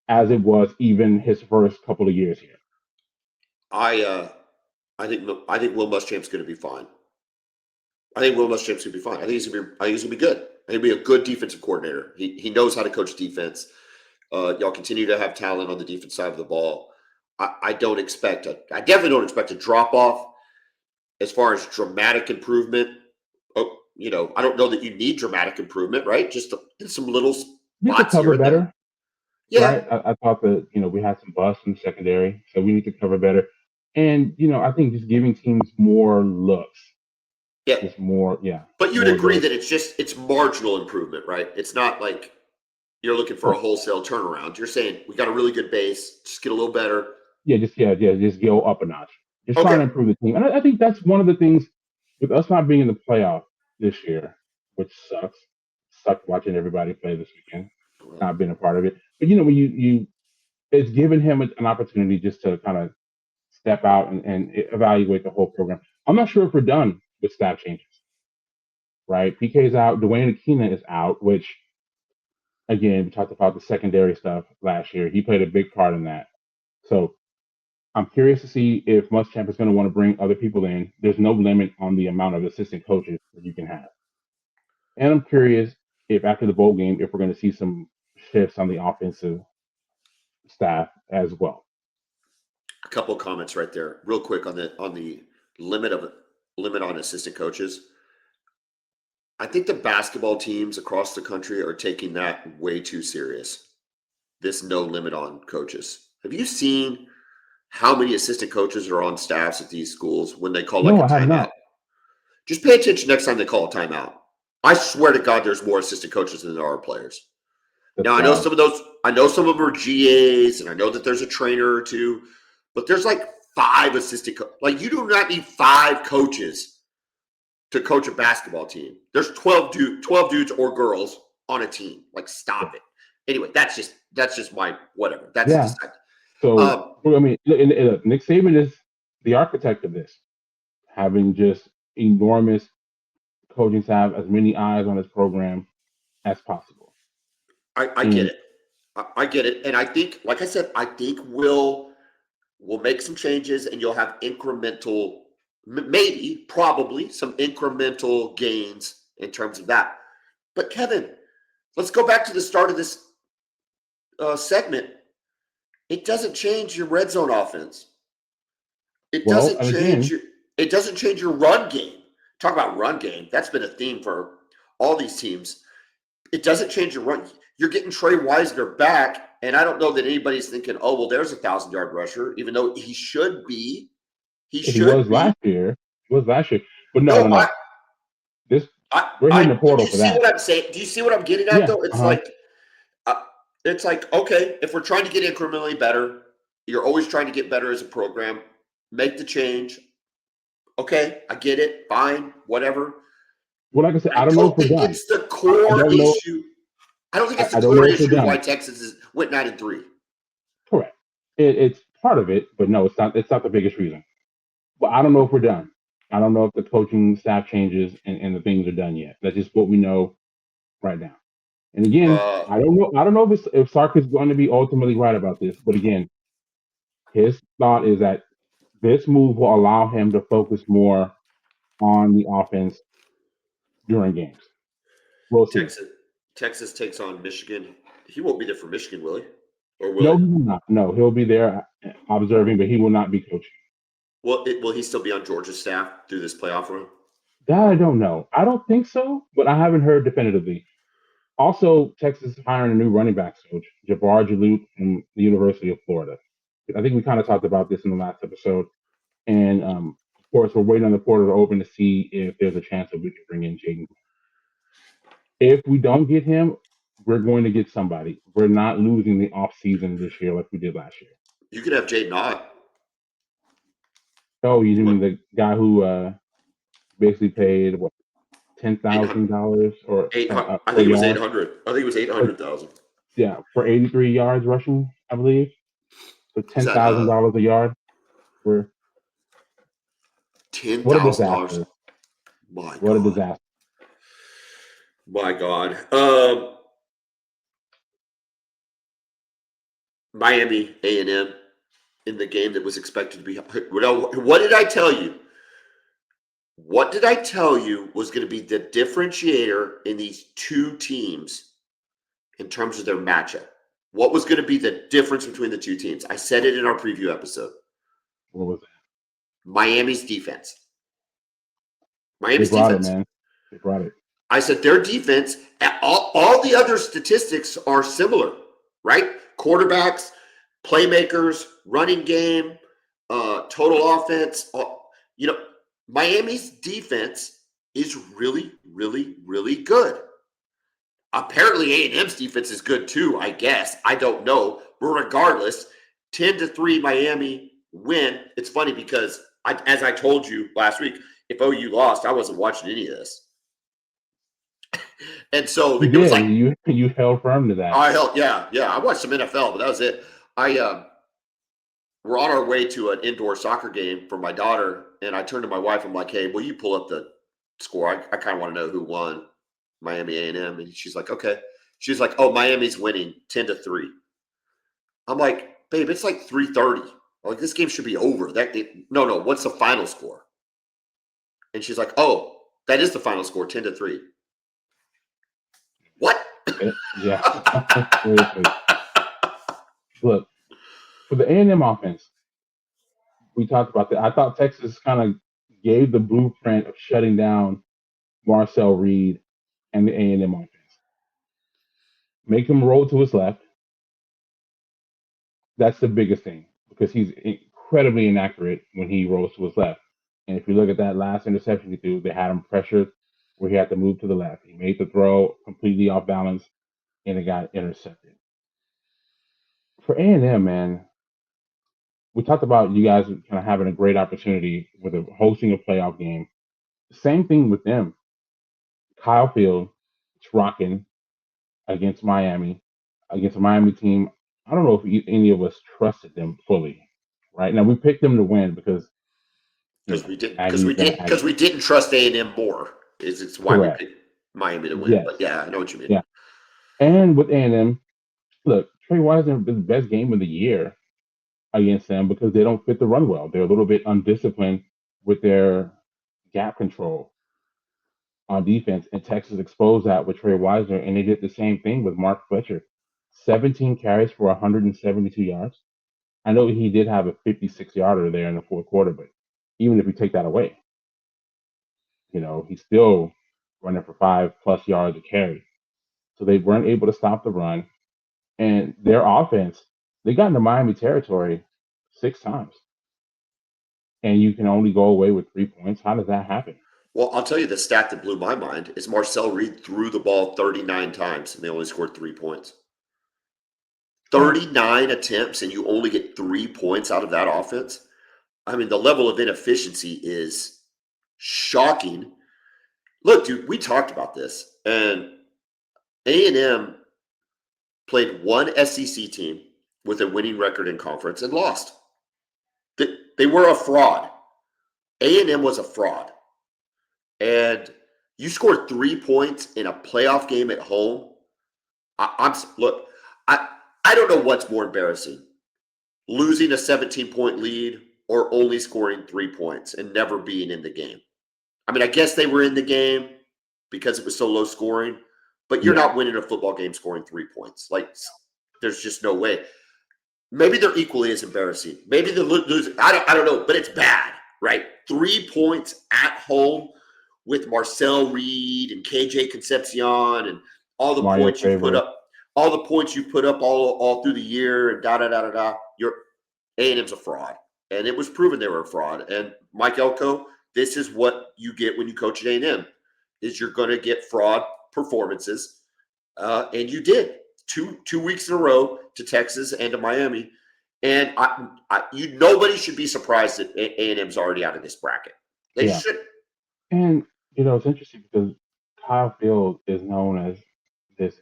as it was even his first couple of years here. I think Will Muschamp's going to be fine. I think Will Muschamp's going to be fine. I think he's going to be. I think he's going to be good. I think he'll be a good defensive coordinator. He knows how to coach defense. Y'all continue to have talent on the defense side of the ball. I definitely don't expect a drop off as far as dramatic improvement. Oh, I don't know that you need dramatic improvement, right? Just some little We need to spots here cover and there. better, Yeah, right? I thought that, we had some busts in the secondary, so we need to cover better. And, I think just giving teams more looks, yeah. just more, yeah, But you'd more agree looks. that it's marginal improvement, right? It's not like you're looking for a wholesale turnaround. You're saying we got a really good base, just get a little better. Just go up a notch. Just trying Okay. to improve the team. And I think that's one of the things with us not being in the playoff this year, which sucks. Sucked watching everybody play this weekend, not being a part of it. But when you it's given him an opportunity just to kind of step out and evaluate the whole program. I'm not sure if we're done with staff changes, right? PK's out, Dwayne Akina is out, which again, we talked about the secondary stuff last year. He played a big part in that. So I'm curious to see if Muschamp is going to want to bring other people in. There's no limit on the amount of assistant coaches that you can have. And I'm curious if after the bowl game, if we're going to see some shifts on the offensive staff as well. A couple of comments right there, real quick on the limit on assistant coaches. I think the basketball teams across the country are taking that way too serious. This no limit on coaches. Have you seen how many assistant coaches are on staffs at these schools when they call like No, a I have timeout? not. Just pay attention next time they call a timeout. I swear to God, there's more assistant coaches than there are players. That's Now, I know wild. some of those, I know some of them are GAs, and I know that there's a trainer or two, but there's like 5 assistant coaches. Like, you do not need 5 coaches to coach a basketball team. There's 12 dudes or girls on a team. Like, stop it. Anyway, that's just my whatever. That's Yeah. just So, I mean, Nick Saban is the architect of this, having just enormous coaching staff, as many eyes on his program as possible. I get it. I get it. And I think, like I said, I think we'll make some changes, and you'll have incremental, maybe, probably some incremental gains in terms of that. But Kevin, let's go back to the start of this segment. It doesn't change your red zone offense. It doesn't change your run game. Talk about run game. That's been a theme for all these teams. It doesn't change your run. You're getting Trey Wisner back, and I don't know that anybody's thinking, oh, well, there's a 1,000-yard rusher, even though he should be. He was last year. But no. We're hitting the portal for that. Do you see what I'm saying? Do you see what I'm getting at, though? It's like, okay, if we're trying to get incrementally better, you're always trying to get better as a program. Make the change. Okay, I get it. Fine, whatever. Well, like I said, I don't know if we're done. It's the core issue. I don't think it's the core issue why Texas went 9-3. Correct. It's part of it, but no, it's not. It's not the biggest reason. But I don't know if we're done. I don't know if the coaching staff changes and the things are done yet. That's just what we know right now. And again, I don't know. I don't know if Sark is going to be ultimately right about this. But again, his thought is that this move will allow him to focus more on the offense during games. We'll see. Texas takes on Michigan. He won't be there for Michigan, will he? Or No, he will not. No, he'll be there observing, but he will not be coaching. Well, will he still be on Georgia's staff through this playoff run? That I don't know. I don't think so, but I haven't heard definitively. Also, Texas is hiring a new running backs coach, Jabbar Jalute from the University of Florida. I think we kind of talked about this in the last episode. And, of course, we're waiting on the portal to open to see if there's a chance that we can bring in Jaden. If we don't get him, we're going to get somebody. We're not losing the offseason this year like we did last year. You could have Jaden Ott. Oh, you mean the guy who basically paid, what, $10,000 or $800? I think it was $800. I think it was $800,000. Yeah, for 83 yards rushing, I believe. For $10,000 a yard. For $10,000. What a disaster! What a disaster! My God. Miami A&M in the game that was expected to be. What did I tell you? What did I tell you was going to be the differentiator in these two teams in terms of their matchup? What was going to be the difference between the two teams? I said it in our preview episode. What was that? Miami's defense. They brought it, man. They brought it. I said their defense, all the other statistics are similar, right? Quarterbacks, playmakers, running game, total offense. Miami's defense is really, really, really good. Apparently, A&M's defense is good too, I guess. I don't know. But regardless, 10-3 Miami win. It's funny because, as I told you last week, if OU lost, I wasn't watching any of this. And so it was like you held firm to that. I watched some NFL, but that was it. We're on our way to an indoor soccer game for my daughter, and I turned to my wife. I'm like, "Hey, will you pull up the score? I kind of want to know who won, Miami A&M." And she's like, "Okay." She's like, "Oh, Miami's winning 10-3." I'm like, "Babe, it's like 3:30. Like this game should be over." No. What's the final score? And she's like, "Oh, that is the final score, 10-3." What? Yeah. Look, For the A&M offense, we talked about that. I thought Texas kind of gave the blueprint of shutting down Marcel Reed and the A&M offense. Make him roll to his left. That's the biggest thing because he's incredibly inaccurate when he rolls to his left. And if you look at that last interception he threw, they had him pressured where he had to move to the left. He made the throw completely off balance, and it got intercepted. For A&M, man, we talked about you guys kind of having a great opportunity with hosting a playoff game. Same thing with them. Kyle Field, it's rocking against Miami, against a Miami team. I don't know if any of us trusted them fully. Right now, we picked them to win because Because we didn't Aggies gonna because Aggie. we didn't trust A&M more. It's why we Correct. picked Miami to win. Yes. But yeah, I know what you mean. Yeah. And with A&M, look, Trey Wiseman is the best game of the year against them because they don't fit the run well. They're a little bit undisciplined with their gap control on defense, and Texas exposed that with Trey Wiseman, and they did the same thing with Mark Fletcher. 17 carries for 172 yards. I know he did have a 56-yarder there in the fourth quarter, but even if you take that away, he's still running for 5+ yards a carry. So they weren't able to stop the run. And their offense, they got into Miami territory 6 times. And you can only go away with 3 points. How does that happen? Well, I'll tell you the stat that blew my mind is Marcel Reed threw the ball 39 times and they only scored 3 points. 39 attempts and you only get 3 points out of that offense. I mean, the level of inefficiency is shocking. Look, dude, we talked about this, and A&M played one SEC team with a winning record in conference and lost. They were a fraud. A&M was a fraud. And you scored 3 points in a playoff game at home. I don't know what's more embarrassing, losing a 17-point lead or only scoring 3 points and never being in the game. I mean, I guess they were in the game because it was so low scoring, but you're not winning a football game scoring 3 points. Like, there's just no way. Maybe they're equally as embarrassing. Maybe the losing. I don't know, but it's bad, right? 3 points at home with Marcel Reed and KJ Concepcion and all the Mario points you put Craver. up, all through the year and da. Your A&M's a fraud, and it was proven they were a fraud. And Mike Elko, this is what you get when you coach at A&M, is you're going to get fraud performances, and you did two weeks in a row to Texas and to Miami. And nobody should be surprised that A&M's already out of this bracket. They should. And it's interesting because Kyle Field is known as this,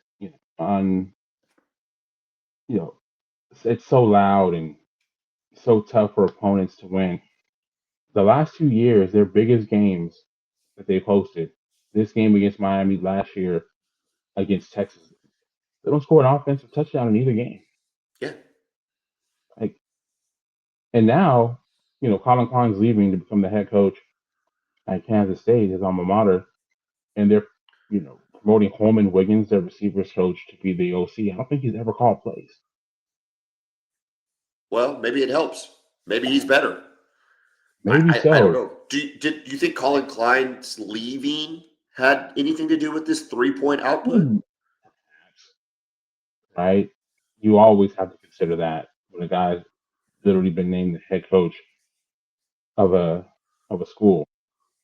it's so loud and so tough for opponents to win. The last 2 years, their biggest games that they've hosted, this game against Miami last year against Texas, they don't score an offensive touchdown in either game. Yeah. And now, Colin Klein's leaving to become the head coach at Kansas State, his alma mater, and they're, promoting Holman Wiggins, their receivers coach, to be the OC. I don't think he's ever called plays. Well, maybe it helps. Maybe he's better. Maybe so. I don't know. Do you think Colin Klein's leaving had anything to do with this 3-point output? Right? You always have to consider that when a guy's literally been named the head coach of a school,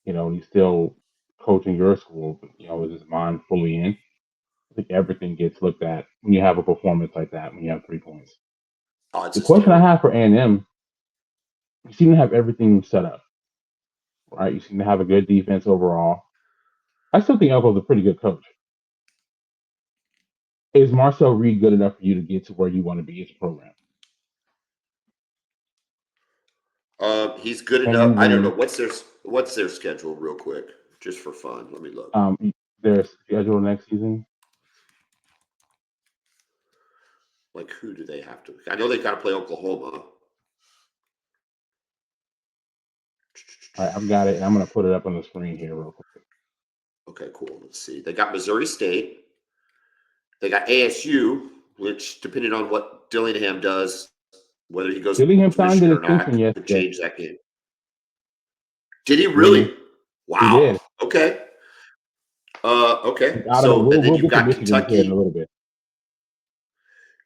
and he's still coaching your school, but is his mind fully in? I think everything gets looked at when you have a performance like that, when you have 3 points. The question I have for A&M, you seem to have everything set up, right? You seem to have a good defense overall. I still think Elko's a pretty good coach. Is Marcel Reed good enough for you to get to where you want to be as a program? He's good enough. I don't know. What's their schedule real quick, just for fun? Let me look. Their schedule next season. Like, who do they have to? I know they got to play Oklahoma. All right, I've got it, and I'm going to put it up on the screen here real quick. Okay, cool. Let's see. They got Missouri State. They got ASU, which, depending on what Dillingham does, Whether he goes Dillingham to signed an Michigan or extension not could yesterday. change that game. Did he Dillingham, really? he Wow. did. Okay. Okay. I don't know. So, and then We'll you've get to got Michigan here in a Kentucky. little bit.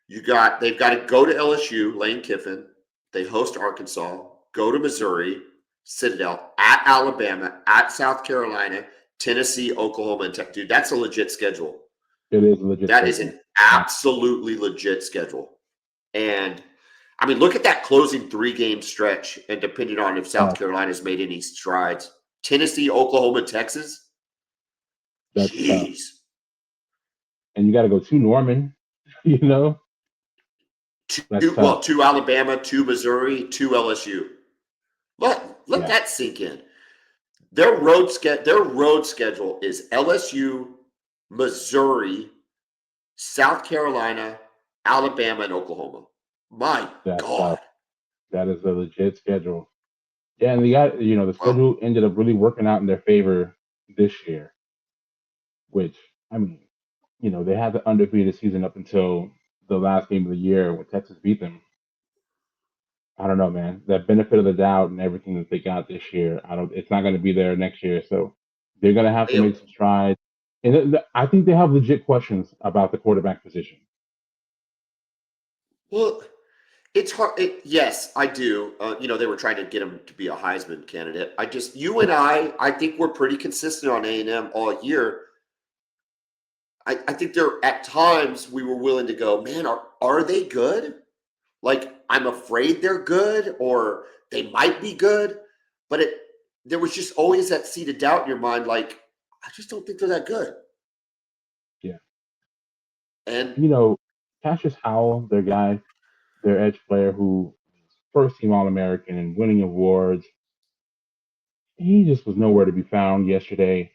They've got to go to LSU, Lane Kiffin. They host Arkansas, go to Missouri, Citadel, at Alabama, at South Carolina, Tennessee, Oklahoma, and Tech. Dude, that's a legit schedule. It is a legit That schedule. is an absolutely legit schedule. And I mean, look at that closing 3-game stretch. And depending on if South Carolina's made any strides, Tennessee, Oklahoma, Texas. That's tough. Jeez. And you got to go to Norman, you know? To Alabama, to Missouri, to LSU. Let that sink in. Their road schedule is LSU, Missouri, South Carolina, Alabama, and Oklahoma. My God. Tough. That is a legit schedule. Yeah, and the schedule ended up really working out in their favor this year, which, I mean, they had the undefeated season up until the last game of the year when Texas beat them. I don't know, man. That benefit of the doubt and everything that they got this year, it's not going to be there next year. So they're going to have to make some strides. And I think they have legit questions about the quarterback position. Well, it's hard. Yes, I do. They were trying to get him to be a Heisman candidate. You and I think we're pretty consistent on A&M all year. I think at times we were willing to go, man, are they good? Like, I'm afraid they're good, or they might be good, but there was just always that seed of doubt in your mind, like, I just don't think they're that good. Yeah. And Cassius Howell, their edge player who first team All-American and winning awards, he just was nowhere to be found yesterday.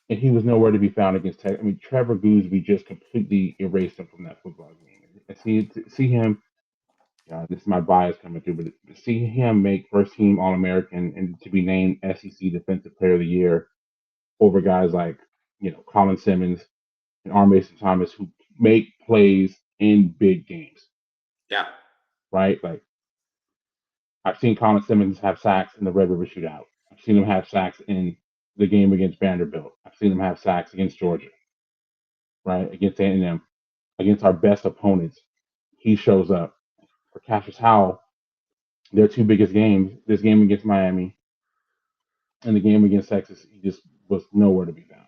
And he was nowhere to be found against Tech. I mean, Trevor Gooseby just completely erased him from that football game. And see him, this is my bias coming through, but see him make first team All-American and to be named SEC Defensive Player of the Year over guys like, Colin Simmons and R. Mason Thomas who make plays in big games. Yeah. Right? Like, I've seen Colin Simmons have sacks in the Red River Shootout. I've seen him have sacks in the game against Vanderbilt. I've seen him have sacks against Georgia. Right? Against A&M. Against our best opponents. He shows up. For Cassius Howell, their two biggest games, this game against Miami and the game against Texas, he just was nowhere to be found.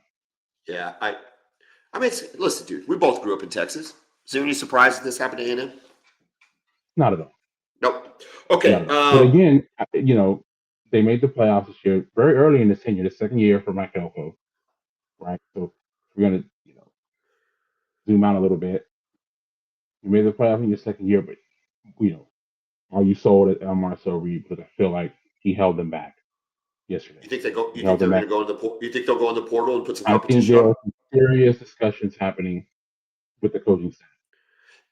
Yeah, I mean, listen, dude, we both grew up in Texas. Is there any surprise that this happened to A&M? Not at all. Nope. Okay. But again, they made the playoffs this year, very early in his tenure, the second year for Mike Elko, right? So we're going to, zoom out a little bit. You made the playoffs in your second year, but, are you sold at El Marcel Reed? Because I feel like he held them back yesterday. You think they're going to go in the? You think they'll go in the portal and put some competition? I think there are some serious discussions happening with the coaching staff.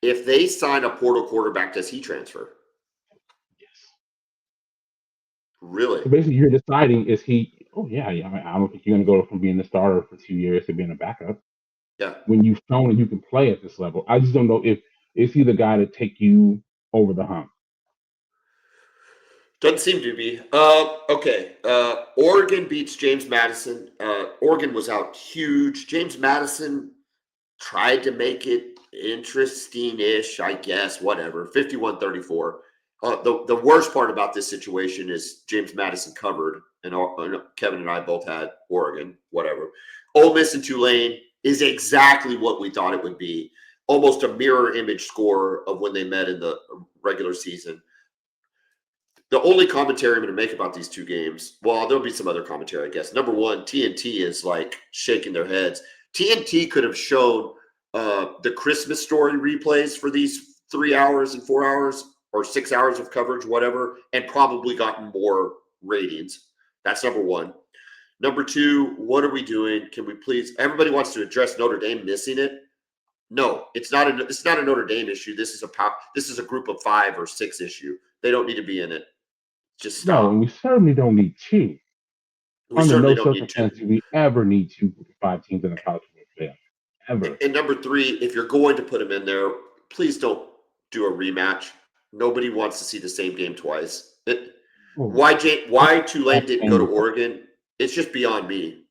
If they sign a portal quarterback, does he transfer? Yes. Really? So basically, you're deciding is he? Oh yeah. I mean, I don't think you're going to go from being the starter for 2 years to being a backup. Yeah. When you've shown that you can play at this level, I just don't know if is he the guy to take you over the hump. Doesn't seem to be. Okay. Oregon beats James Madison. Oregon was out huge. James Madison tried to make it interesting-ish, I guess, whatever. 51-34. The worst part about this situation is James Madison covered, and Kevin and I both had Oregon, whatever. Ole Miss and Tulane is exactly what we thought it would be. Almost a mirror image score of when they met in the regular season. The only commentary I'm going to make about these two games, well, there'll be some other commentary, I guess. Number one, TNT is like shaking their heads. TNT could have shown the Christmas Story replays for these 3 hours and 4 hours or 6 hours of coverage, whatever, and probably gotten more ratings. That's number one. Number two, what are we doing? Can we please? Everybody wants to address Notre Dame missing it. No, it's not a Notre Dame issue. This is a group of 5 or 6 issue. They don't need to be in it. Just stop. No, and we certainly don't need 2. Under no circumstances do we ever need 2 5 teams in the college football playoff. Ever. And number 3, if you're going to put them in there, please don't do a rematch. nobody wants to see the same game twice. Well, Why Tulane didn't go to Understandable. Oregon? It's just beyond me.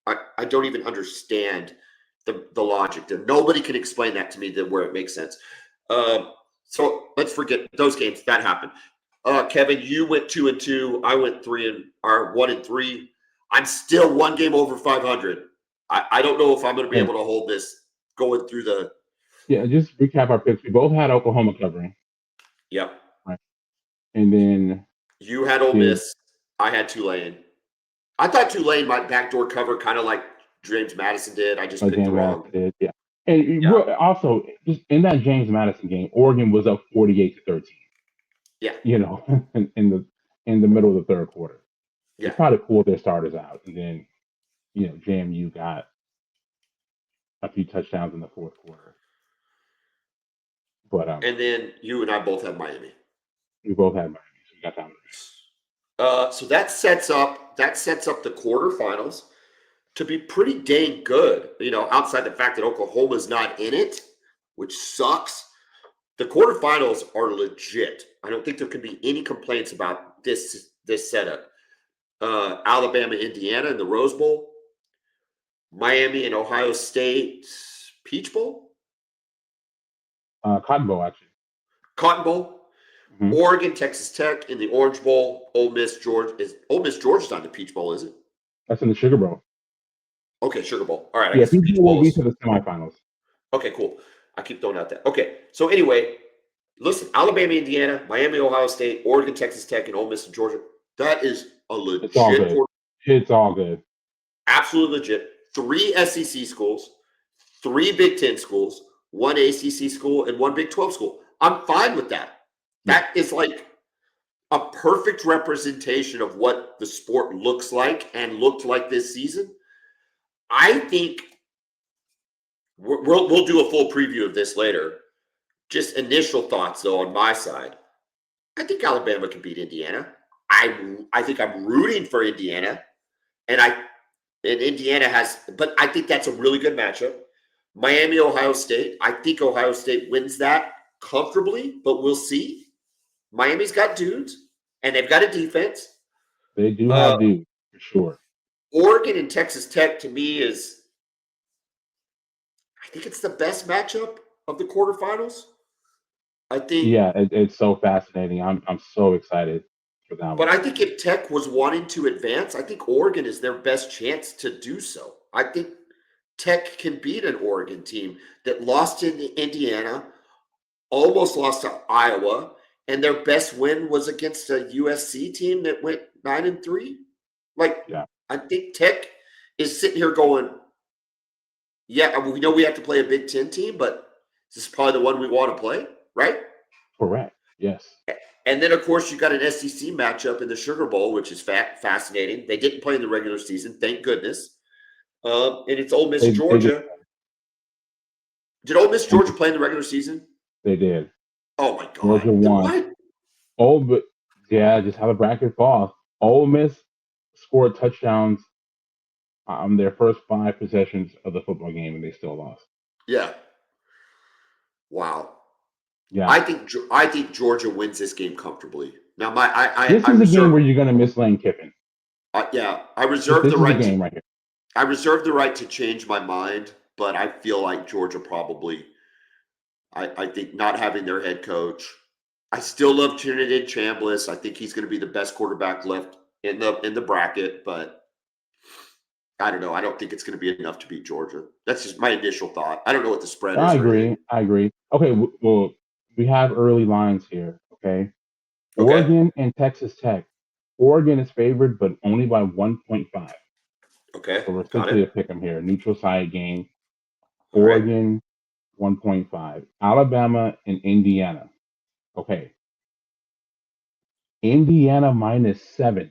I don't even understand the logic there. Nobody can explain that to me where it makes sense. So let's forget those games. That happened. Kevin, you went 2-2. I went 1-3. I'm still one game over 500. I don't know if I'm going to be able to hold this going through the. Yeah, just recap our picks. We both had Oklahoma covering. Yep. Right. And then you had Ole Miss. I had Tulane. I thought Tulane might backdoor cover, kind of like James Madison did. I just picked the wrong. Did, yeah. And also, just in that James Madison game, Oregon was up 48-13. Yeah. In the middle of the third quarter. Yeah. They probably pulled their starters out, and then JMU got a few touchdowns in the fourth quarter. But and then you and I both have Miami. We both had Miami, so we got that. So that sets up the quarterfinals to be pretty dang good. Outside the fact that Oklahoma's not in it, which sucks. The quarterfinals are legit. I don't think there can be any complaints about this setup. Alabama, Indiana in the Rose Bowl. Miami and Ohio State Peach Bowl. Cotton Bowl, actually. Cotton Bowl. Mm-hmm. Oregon, Texas Tech in the Orange Bowl. Ole Miss, Georgia. Ole Miss, Georgia's not in the Peach Bowl, is it? That's in the Sugar Bowl. Okay, Sugar Bowl. All right. Yeah, Peach Bowl will be to the semifinals. Okay, cool. I keep throwing out that. Okay, so anyway, listen, Alabama, Indiana, Miami, Ohio State, Oregon, Texas Tech, and Ole Miss and Georgia. That is a legit. It's all good. Absolutely legit. 3 SEC schools, 3 Big Ten schools, 1 ACC school, and 1 Big 12 school. I'm fine with that. That is like a perfect representation of what the sport looks like and looked like this season. I think we'll do a full preview of this later. Just initial thoughts, though, on my side. I think Alabama can beat Indiana. I think I'm rooting for Indiana, and Indiana has, but I think that's a really good matchup. Miami, Ohio State. I think Ohio State wins that comfortably, but we'll see. Miami's got dudes, and they've got a defense. They do have dudes, for sure. Oregon and Texas Tech, to me, I think it's the best matchup of the quarterfinals. I think. Yeah, it's so fascinating. I'm so excited for that one. But I think if Tech was wanting to advance, I think Oregon is their best chance to do so. I think Tech can beat an Oregon team that lost in Indiana, almost lost to Iowa, and their best win was against a USC team that went 9-3. I think Tech is sitting here going, yeah, we know we have to play a Big Ten team, but this is probably the one we want to play, right? Correct. Yes. And then, of course, you got an SEC matchup in the Sugar Bowl, which is fascinating. They didn't play in the regular season, thank goodness. And it's Ole Miss, Georgia. Did Ole Miss, Georgia play in the regular season? They did. Oh, my God. Georgia won. Just how the bracket falls. Ole Miss scored touchdowns on their first 5 possessions of the football game, and they still lost. Yeah. Wow. Yeah. I think Georgia wins this game comfortably. Now, this is a game where you're going to miss Lane Kiffin. I reserve the right. Game right here. I reserve the right to change my mind, but I feel like Georgia probably. I think not having their head coach. I still love Trinidad Chambliss. I think he's going to be the best quarterback left in the bracket, but I don't know. I don't think it's going to be enough to beat Georgia. That's just my initial thought. I don't know what the spread is. I agree. Okay, well, we have early lines here, okay? Oregon and Texas Tech. Oregon is favored, but only by 1.5. Okay. So we're essentially a pick 'em here. Neutral side game. Oregon, 1.5. Alabama and Indiana. Okay. Indiana -7.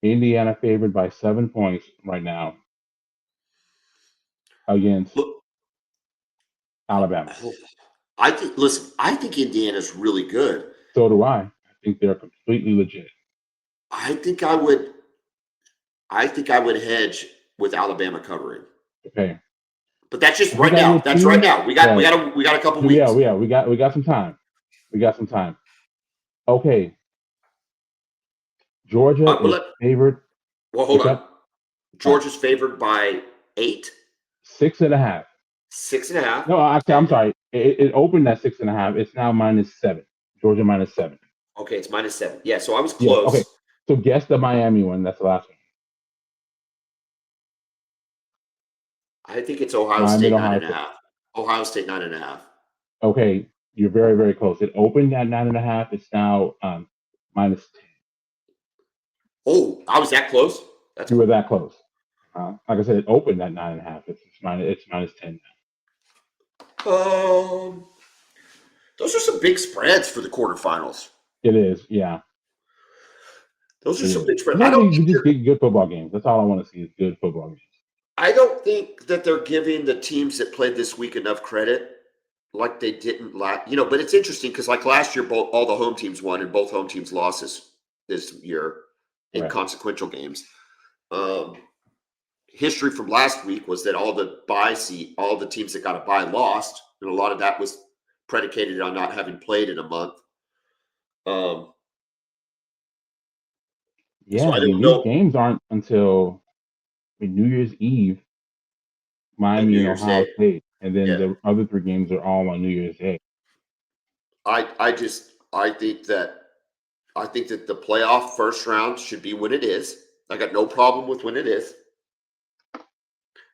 Indiana favored by 7 points right now against Alabama. I think Indiana's really good. So do I. I think they're completely legit. I think I would hedge with Alabama covering. Okay. But that's just If right you guys now. would That's see, right now. We got right. a couple Yeah, weeks. we got some time. We got some time. Okay, Georgia But is favored. hold What's on. up? Georgia's favored by 8, 6.5. 6.5. No, actually, I'm And sorry. It opened at 6.5. It's now -7. Georgia -7. okay, it's -7. Yeah, so I was Yeah. Okay. close. So guess the Miami one. That's the last one. I think it's Ohio Miami State and nine Ohio and a State. half. Ohio State 9.5. Okay, you're very, very close. It opened at 9.5. It's now -10. Oh, I was that close. That's You were cool. that close. Like I said, it opened at 9.5. It's -10. Those are some big spreads for the quarterfinals. It is. Yeah, Those are it some is. big spreads. As long as we just get good football games. That's all I want to see is good football games. I don't think that they're giving the teams that played this week enough credit, like they didn't but it's interesting because like last year, all the home teams won and both home teams losses this year in Right. consequential games. History from last week was that all the teams that got a bye lost, and a lot of that was predicated on not having played in a month. Yeah, So I I mean don't these know. games aren't until New Year's Eve, And New Miami and Year's Ohio Day, State, and then yeah. the other 3 games are all on New Year's Day. I think that the playoff first round should be when it is. I got no problem with when it is.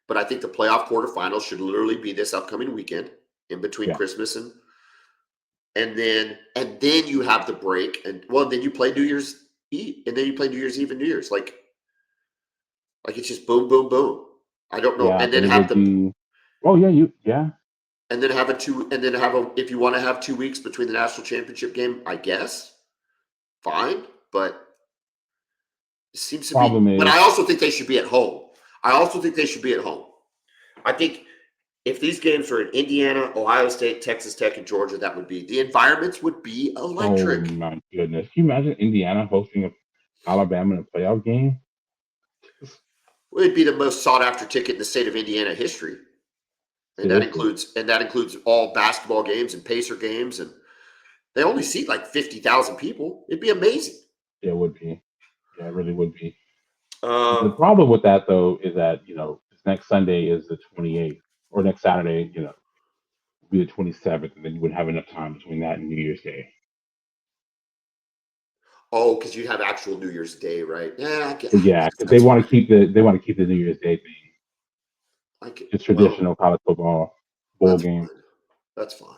But I think the playoff quarterfinals should literally be this upcoming weekend in between Yeah, Christmas and then you have the break and then you play New Year's Eve and then you play New Year's Eve and New Year's like it's just boom boom boom. I don't know yeah, and then but it have would the be. Oh yeah, yeah. and then have a two and then have a if you want to have 2 weeks between the national championship game, I guess fine, but it seems to be. Problem But is, I also think they should be at home. I think if these games are in Indiana, Ohio State, Texas Tech, and Georgia, the environments would be oh electric. my goodness, can you imagine Indiana hosting Alabama in a playoff game? It'd be the most sought after ticket in the state of Indiana history. And Seriously, that includes all basketball games and Pacer games, and they only seat like 50,000 people. It'd be amazing. it would be. Yeah, it really would be. The Uh, problem with that though is that this next Sunday is the 28th, or next Saturday, will be the 27th, and then you wouldn't have enough time between that and New Year's Day. oh, because you have actual New Year's Day, right? Yeah, I Yeah, guess because they that's want to fine. keep the New Year's Day thing. It's Well, traditional college football bowl that's game. fine. That's fine.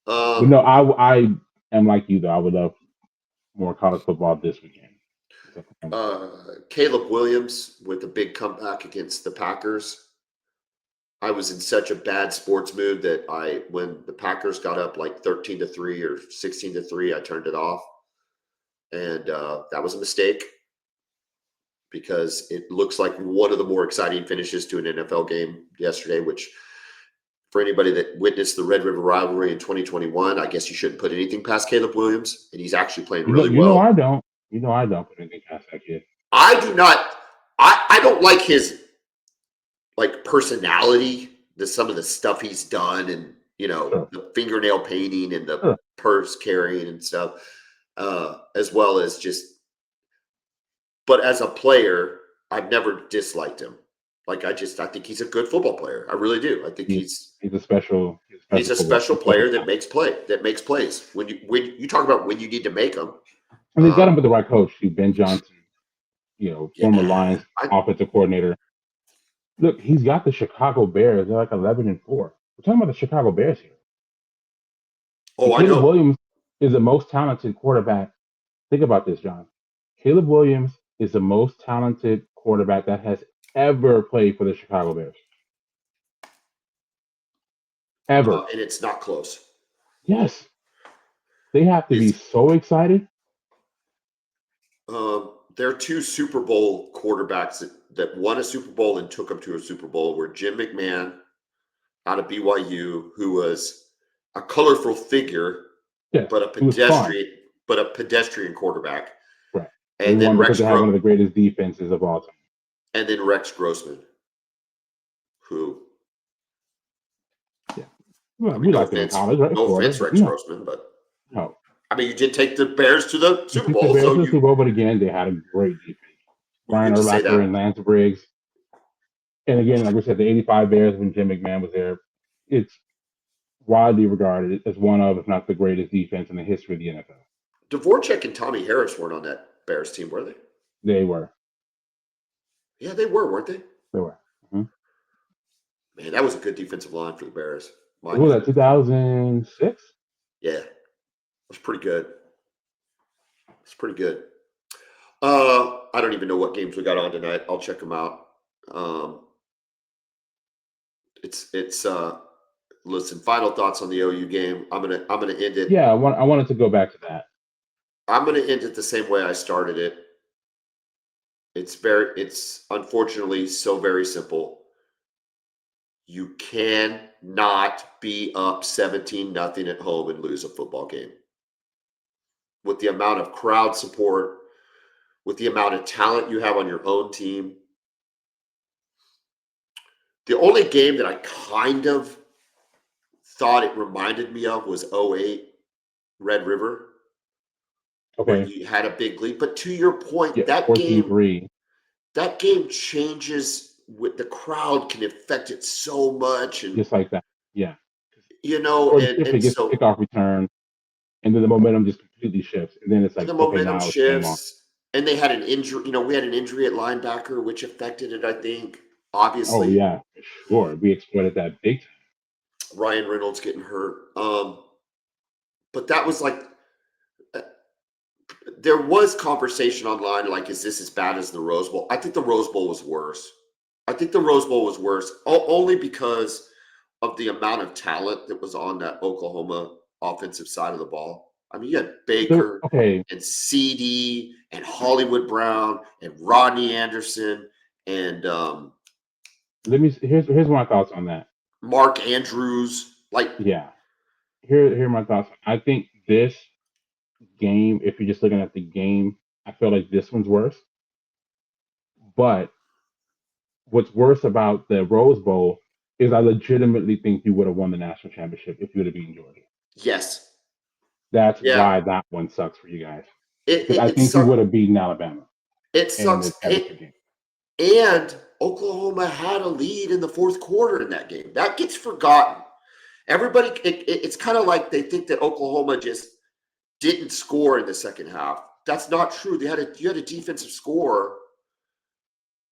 But no, I am like you though. I would love more college football this weekend. Caleb Williams with a big comeback against the Packers. I was in such a bad sports mood that when the Packers got up like 13-3 or 16-3, I turned it off. And that was a mistake because it looks like one of the more exciting finishes to an NFL game yesterday, which for anybody that witnessed the Red River rivalry in 2021, I guess you shouldn't put anything past Caleb Williams. And he's actually playing really well. I don't. I don't put anything past that kid. I do not. I don't like his personality, some of the stuff he's done, and Sure. the fingernail painting and the Sure. purse carrying and stuff, as well as just. But as a player, I've never disliked him. I think he's a good football player. I really do. I think He's a special. he's a special player that talent. makes plays. When you talk about when you need to make them. And they got him with the right coach, Ben Johnson. Former Yeah, Lions offensive coordinator. Look, he's got the Chicago Bears. They're like 11-4. We're talking about the Chicago Bears here. Oh, I Caleb know. Williams is the most talented quarterback. Think about this, John. Caleb Williams is the most talented quarterback that has ever played for the Chicago Bears. Ever. And it's not close. Yes. They have to be so excited. There are 2 Super Bowl quarterbacks that won a Super Bowl and took them to a Super Bowl were Jim McMahon out of BYU, who was a colorful figure, Yes, but a pedestrian quarterback. Right. And they then won because they have one of the greatest defenses of all time. And then Rex Grossman, who Well, I we mean, liked them in college, right? no Florida, offense, but Rex no, Grossman, but no. I mean, you did take the Bears to the You Super took the Bowl, Bears so to the Super Bowl, but again, they had a great defense. we Brian get to say Urlacher and that. Lance Briggs. And again, like we said, the 85 Bears when Jim McMahon was there, it's widely regarded as one of, if not the greatest defense in the history of the NFL. Dvorak and Tommy Harris weren't on that Bears team, were they? They were. Yeah, they were, weren't they? They were. Mm-hmm. Man, that was a good defensive line for the Bears. What was that, 2006? Yeah, it was pretty good. It's pretty good. I don't even know what games we got on tonight. I'll check them out. It's listen, final thoughts on the OU game. I'm gonna end it. Yeah, I wanted to go back to that. I'm gonna end it the same way I started it. It's unfortunately so very simple. You cannot be up 17-0 at home and lose a football game. With the amount of crowd support, with the amount of talent you have on your own team. The only game that I kind of thought it reminded me of was 08 Red River. Okay. Where you had a big lead. But to your point, Yeah, that 14-3. game changes with the crowd can affect it so much. And just like that. Yeah. Or if it gets a kickoff return and then the momentum just completely shifts. And then it's like, the okay, momentum now it's game on. shifts. And they had an injury, we had an injury at linebacker, which affected it, I think. Obviously. Oh, yeah, for sure. We exploited that big time. Ryan Reynolds getting hurt. But that was like, there was conversation online, like, is this as bad as the Rose Bowl? I think the Rose Bowl was worse. Only because of the amount of talent that was on that Oklahoma offensive side of the ball. I mean, you had Baker and CD and Hollywood Brown and Rodney Anderson and here's my thoughts on that. Mark Andrews. Here are my thoughts. I think this game, if you're just looking at the game, I feel like this one's worse. But what's worse about the Rose Bowl is I legitimately think you would have won the national championship if you would have beaten Georgia. Yes. That's why that one sucks for you guys. I think you would have beaten Alabama. It sucks. And Oklahoma had a lead in the fourth quarter in that game. That gets forgotten. Everybody, it's kind of like they think that Oklahoma just didn't score in the second half. That's not true. You had a defensive score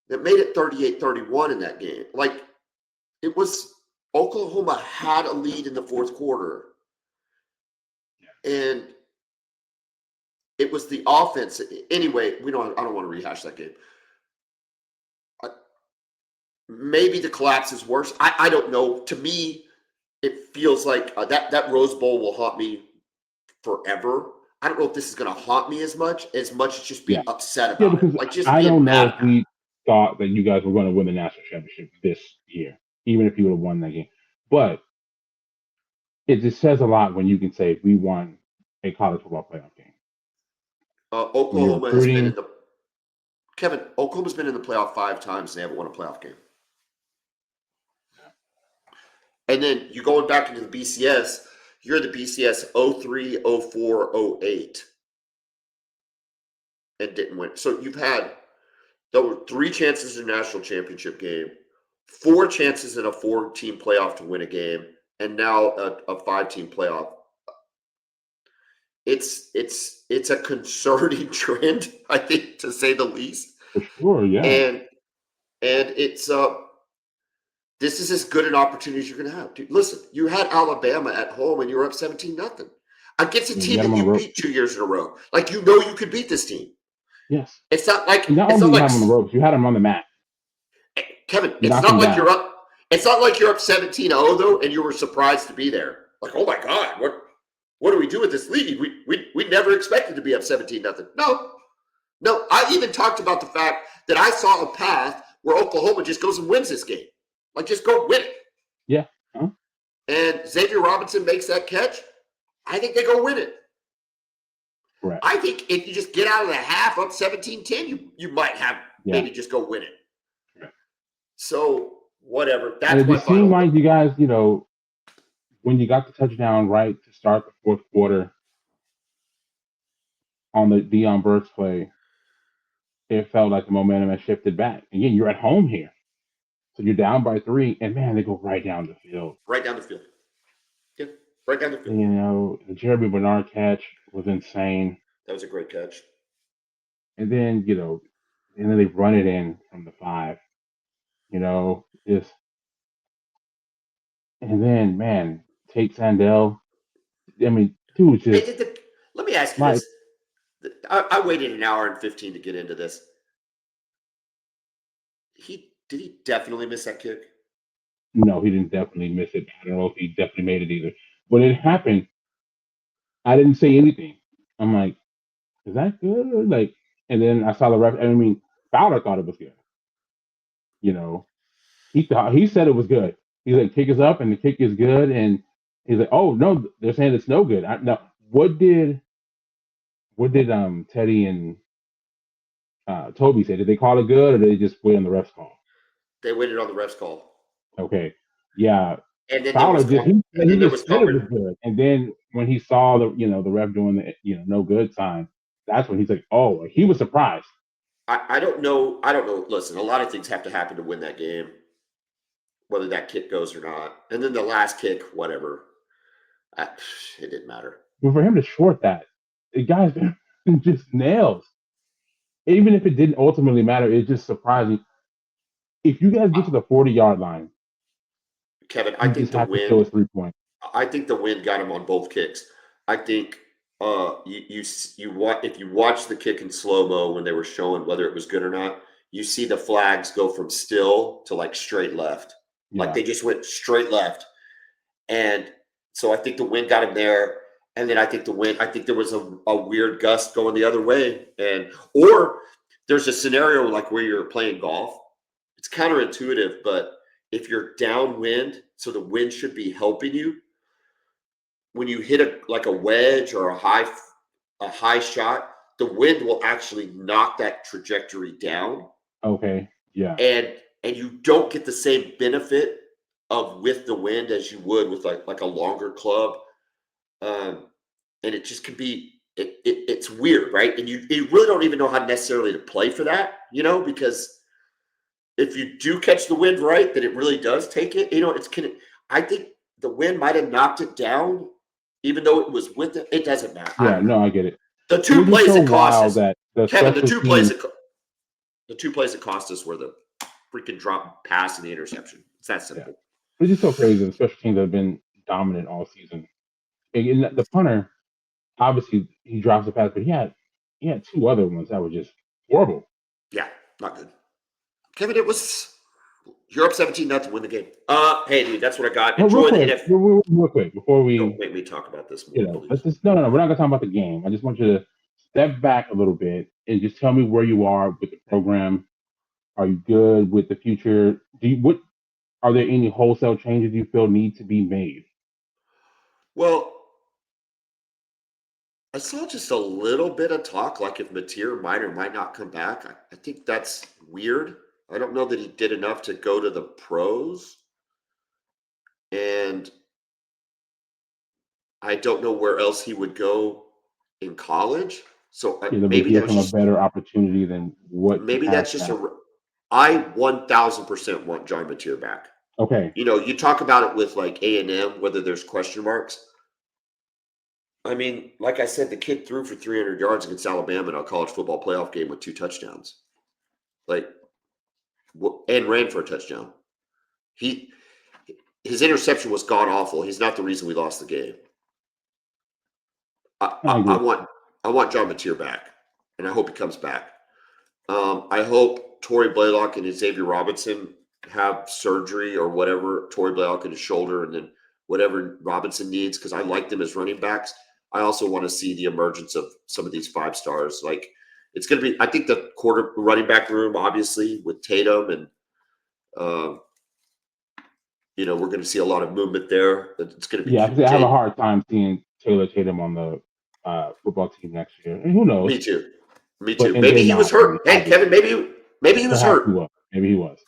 that made it 38-31 in that game. Like, it was Oklahoma had a lead in the fourth quarter. And it was the offense. Anyway, I don't want to rehash that game. Maybe the collapse is worse. I don't know. To me, it feels like that Rose Bowl will haunt me forever. I don't know if this is going to haunt me as much as just being upset about it. Like, just I don't know if about we thought that you guys were going to win the national championship this year, even if you would have won that game. But it just says a lot when you can say we won a college football playoff game. Oklahoma has been in the Oklahoma's been in the playoff 5 times. They haven't won a playoff game. And then you going back into the BCS, you're the BCS 03, 04, 08 and didn't win. So there were 3 chances in a national championship game, 4 chances in a 4-team playoff to win a game, and now a 5-team playoff. It's a concerning trend, I think, to say the least. For sure, yeah. And it's this is as good an opportunity as you're going to have. Dude, listen, you had Alabama at home and you were up 17-0 against a team that you beat 2 years in a row. Like, you could beat this team. Yes. It's not like not only you have them on the ropes, you had them on the mat. Kevin, it's not like you're up. It's not like you're up 17-0 though, and you were surprised to be there. Like, oh my God, what do we do with this lead? We never expected to be up 17-0. No. I even talked about the fact that I saw a path where Oklahoma just goes and wins this game. Like, just go win it. Yeah. Huh? And Xavier Robinson makes that catch. I think they go win it. Correct. I think if you just get out of the half up 17-10, you might have maybe just go win it. Correct. So, whatever. That's and it just seemed like you guys, when you got the touchdown right to start the fourth quarter on the Dion Burks play, it felt like the momentum had shifted back. Again, you're at home here. So you're down by 3, and man, they go right down the field. Right down the field. Yeah, right down the field. The Jeremy Bernard catch was insane. That was a great catch. And then, and then they run it in from the 5. Just and then man, Tate Sandell. I mean, dude, just let me ask you this. I waited an hour and 15 to get into this. Did he definitely miss that kick? No, he didn't definitely miss it. I don't know if he definitely made it either. When it happened, I didn't say anything. I'm like, is that good? Like, and then I saw the ref. I mean, Fowler thought it was good. He said it was good. He's like, kick is up and the kick is good, and he's like, oh no, they're saying it's no good. Now, what did Teddy and Toby say? Did they call it good, or did they just wait on the ref's call? They waited on the ref's call. Okay, yeah. And then Fowler just said it was good, and then when he saw the ref doing the no good sign, that's when he's like, oh, he was surprised. I don't know. Listen, a lot of things have to happen to win that game, whether that kick goes or not. And then the last kick, whatever, it didn't matter. But for him to short that, the guy's just nails. Even if it didn't ultimately matter, it's just surprising. If you guys get to the 40-yard line, Kevin, I think the win. Show us 3 points. I think the win got him on both kicks. I think if you watch the kick in slow-mo when they were showing whether it was good or not, you see the flags go from still to like straight left. Yeah. Like they just went straight left. And so I think the wind got him there. And then I think there was a weird gust going the other way. Or there's a scenario like where you're playing golf. It's counterintuitive, but if you're downwind, so the wind should be helping you, when you hit a wedge or a high shot, the wind will actually knock that trajectory down. Okay. Yeah. And you don't get the same benefit of with the wind as you would with like a longer club. And it just can be it's weird, right? And you really don't even know how necessarily to play for that, because if you do catch the wind right, then it really does take it. I think the wind might have knocked it down, even though it was with it. It doesn't matter. Yeah, no, I get it. The two plays that cost us, Kevin. The two plays that cost us were the freaking drop pass and the interception. It's that simple. Yeah. It's just so crazy. The special teams have been dominant all season. And the punter, obviously, he drops the pass, but he had 2 other ones that were just horrible. Yeah, not good. Kevin, you're up 17-0, win the game. Hey, dude, that's what I got. Enjoy the NFL. Real quick, before we don't make me talk about this more. Let's just no. We're not gonna talk about the game. I just want you to step back a little bit and just tell me where you are with the program. Are you good with the future? Are there any wholesale changes you feel need to be made? Well, I saw just a little bit of talk, like if Mateer might or might not come back. I think that's weird. I don't know that he did enough to go to the pros. And I don't know where else he would go in college. So maybe that's just a better opportunity than what. Maybe that's just I 1,000% want John Mateer back. Okay. You talk about it with like A&M, whether there's question marks. I mean, like I said, the kid threw for 300 yards against Alabama in a college football playoff game with 2 touchdowns. And ran for a touchdown. His interception was god awful. He's not the reason we lost the game. I want John Mateer back, and I hope he comes back. I hope Torrey Blaylock and Xavier Robinson have surgery or whatever. Torrey Blaylock in his shoulder, and then whatever Robinson needs, because I like them as running backs. I also want to see the emergence of some of these 5 stars. Like, it's going to be, I think the running back room, obviously, with Tatum and, we're going to see a lot of movement there. It's going to be. Yeah, I have a hard time seeing Taylor Tatum on the football team next year. And who knows? Me too. Maybe he was hurt. Hey, Kevin, maybe he was hurt. Maybe he was.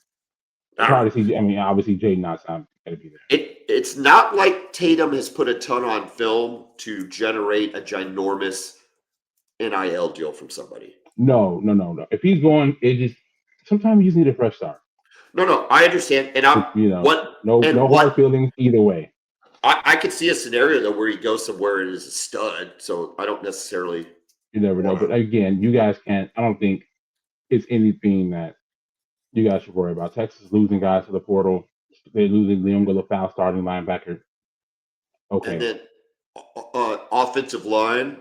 Hard to see. I mean, obviously, Jaden not got to be there. It's not like Tatum has put a ton on film to generate a ginormous NIL deal from somebody. No. If he's going, sometimes you just need a fresh start. No, I understand, and no hard feelings either way. I could see a scenario though where he goes somewhere and is a stud. So I don't necessarily. You never know, but again, you guys can't. I don't think it's anything that you guys should worry about. Texas losing guys to the portal. They're losing Liam Galafal, starting linebacker. Okay. And then offensive line,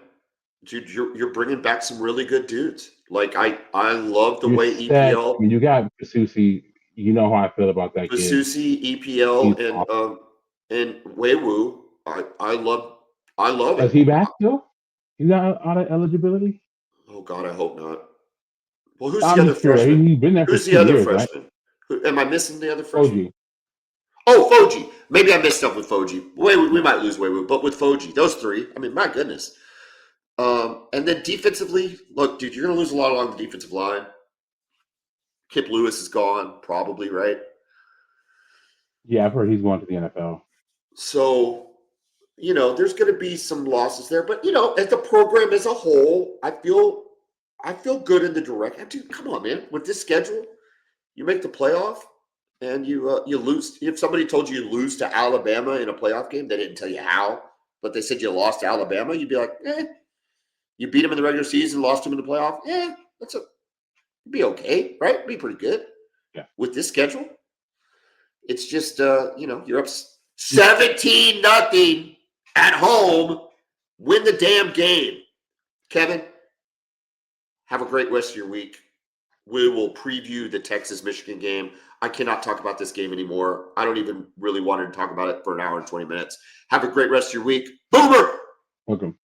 dude, you're bringing back some really good dudes. Like I love the way EPL. I mean, you got Basusi. You know how I feel about that kid. Basusi, EPL, and Weiwu. I love it. Is he back still? He's not out of eligibility? Oh God, I hope not. Well, who's the other freshman? He's been there for 2 years, freshman? Right? Am I missing the other freshman? Foji. Oh, Foji. Maybe I missed up with Foji. We might lose Weiwu, but with Foji, those three. I mean, my goodness. And then defensively, look, dude, you're going to lose a lot along the defensive line. Kip Lewis is gone, probably, right? Yeah, I've heard he's going to the NFL. So, there's going to be some losses there. But, as the program as a whole, I feel good in the direction. Dude, come on, man. With this schedule, you make the playoff and you lose. If somebody told you lose to Alabama in a playoff game, they didn't tell you how, but they said you lost to Alabama, you'd be like, You beat them in the regular season, lost them in the playoff. It'd be okay, right? It'd be pretty good. Yeah. With this schedule, it's just you're up 17-0 at home. Win the damn game, Kevin. Have a great rest of your week. We will preview the Texas-Michigan game. I cannot talk about this game anymore. I don't even really want to talk about it for an hour and 20 minutes. Have a great rest of your week. Boomer! Welcome.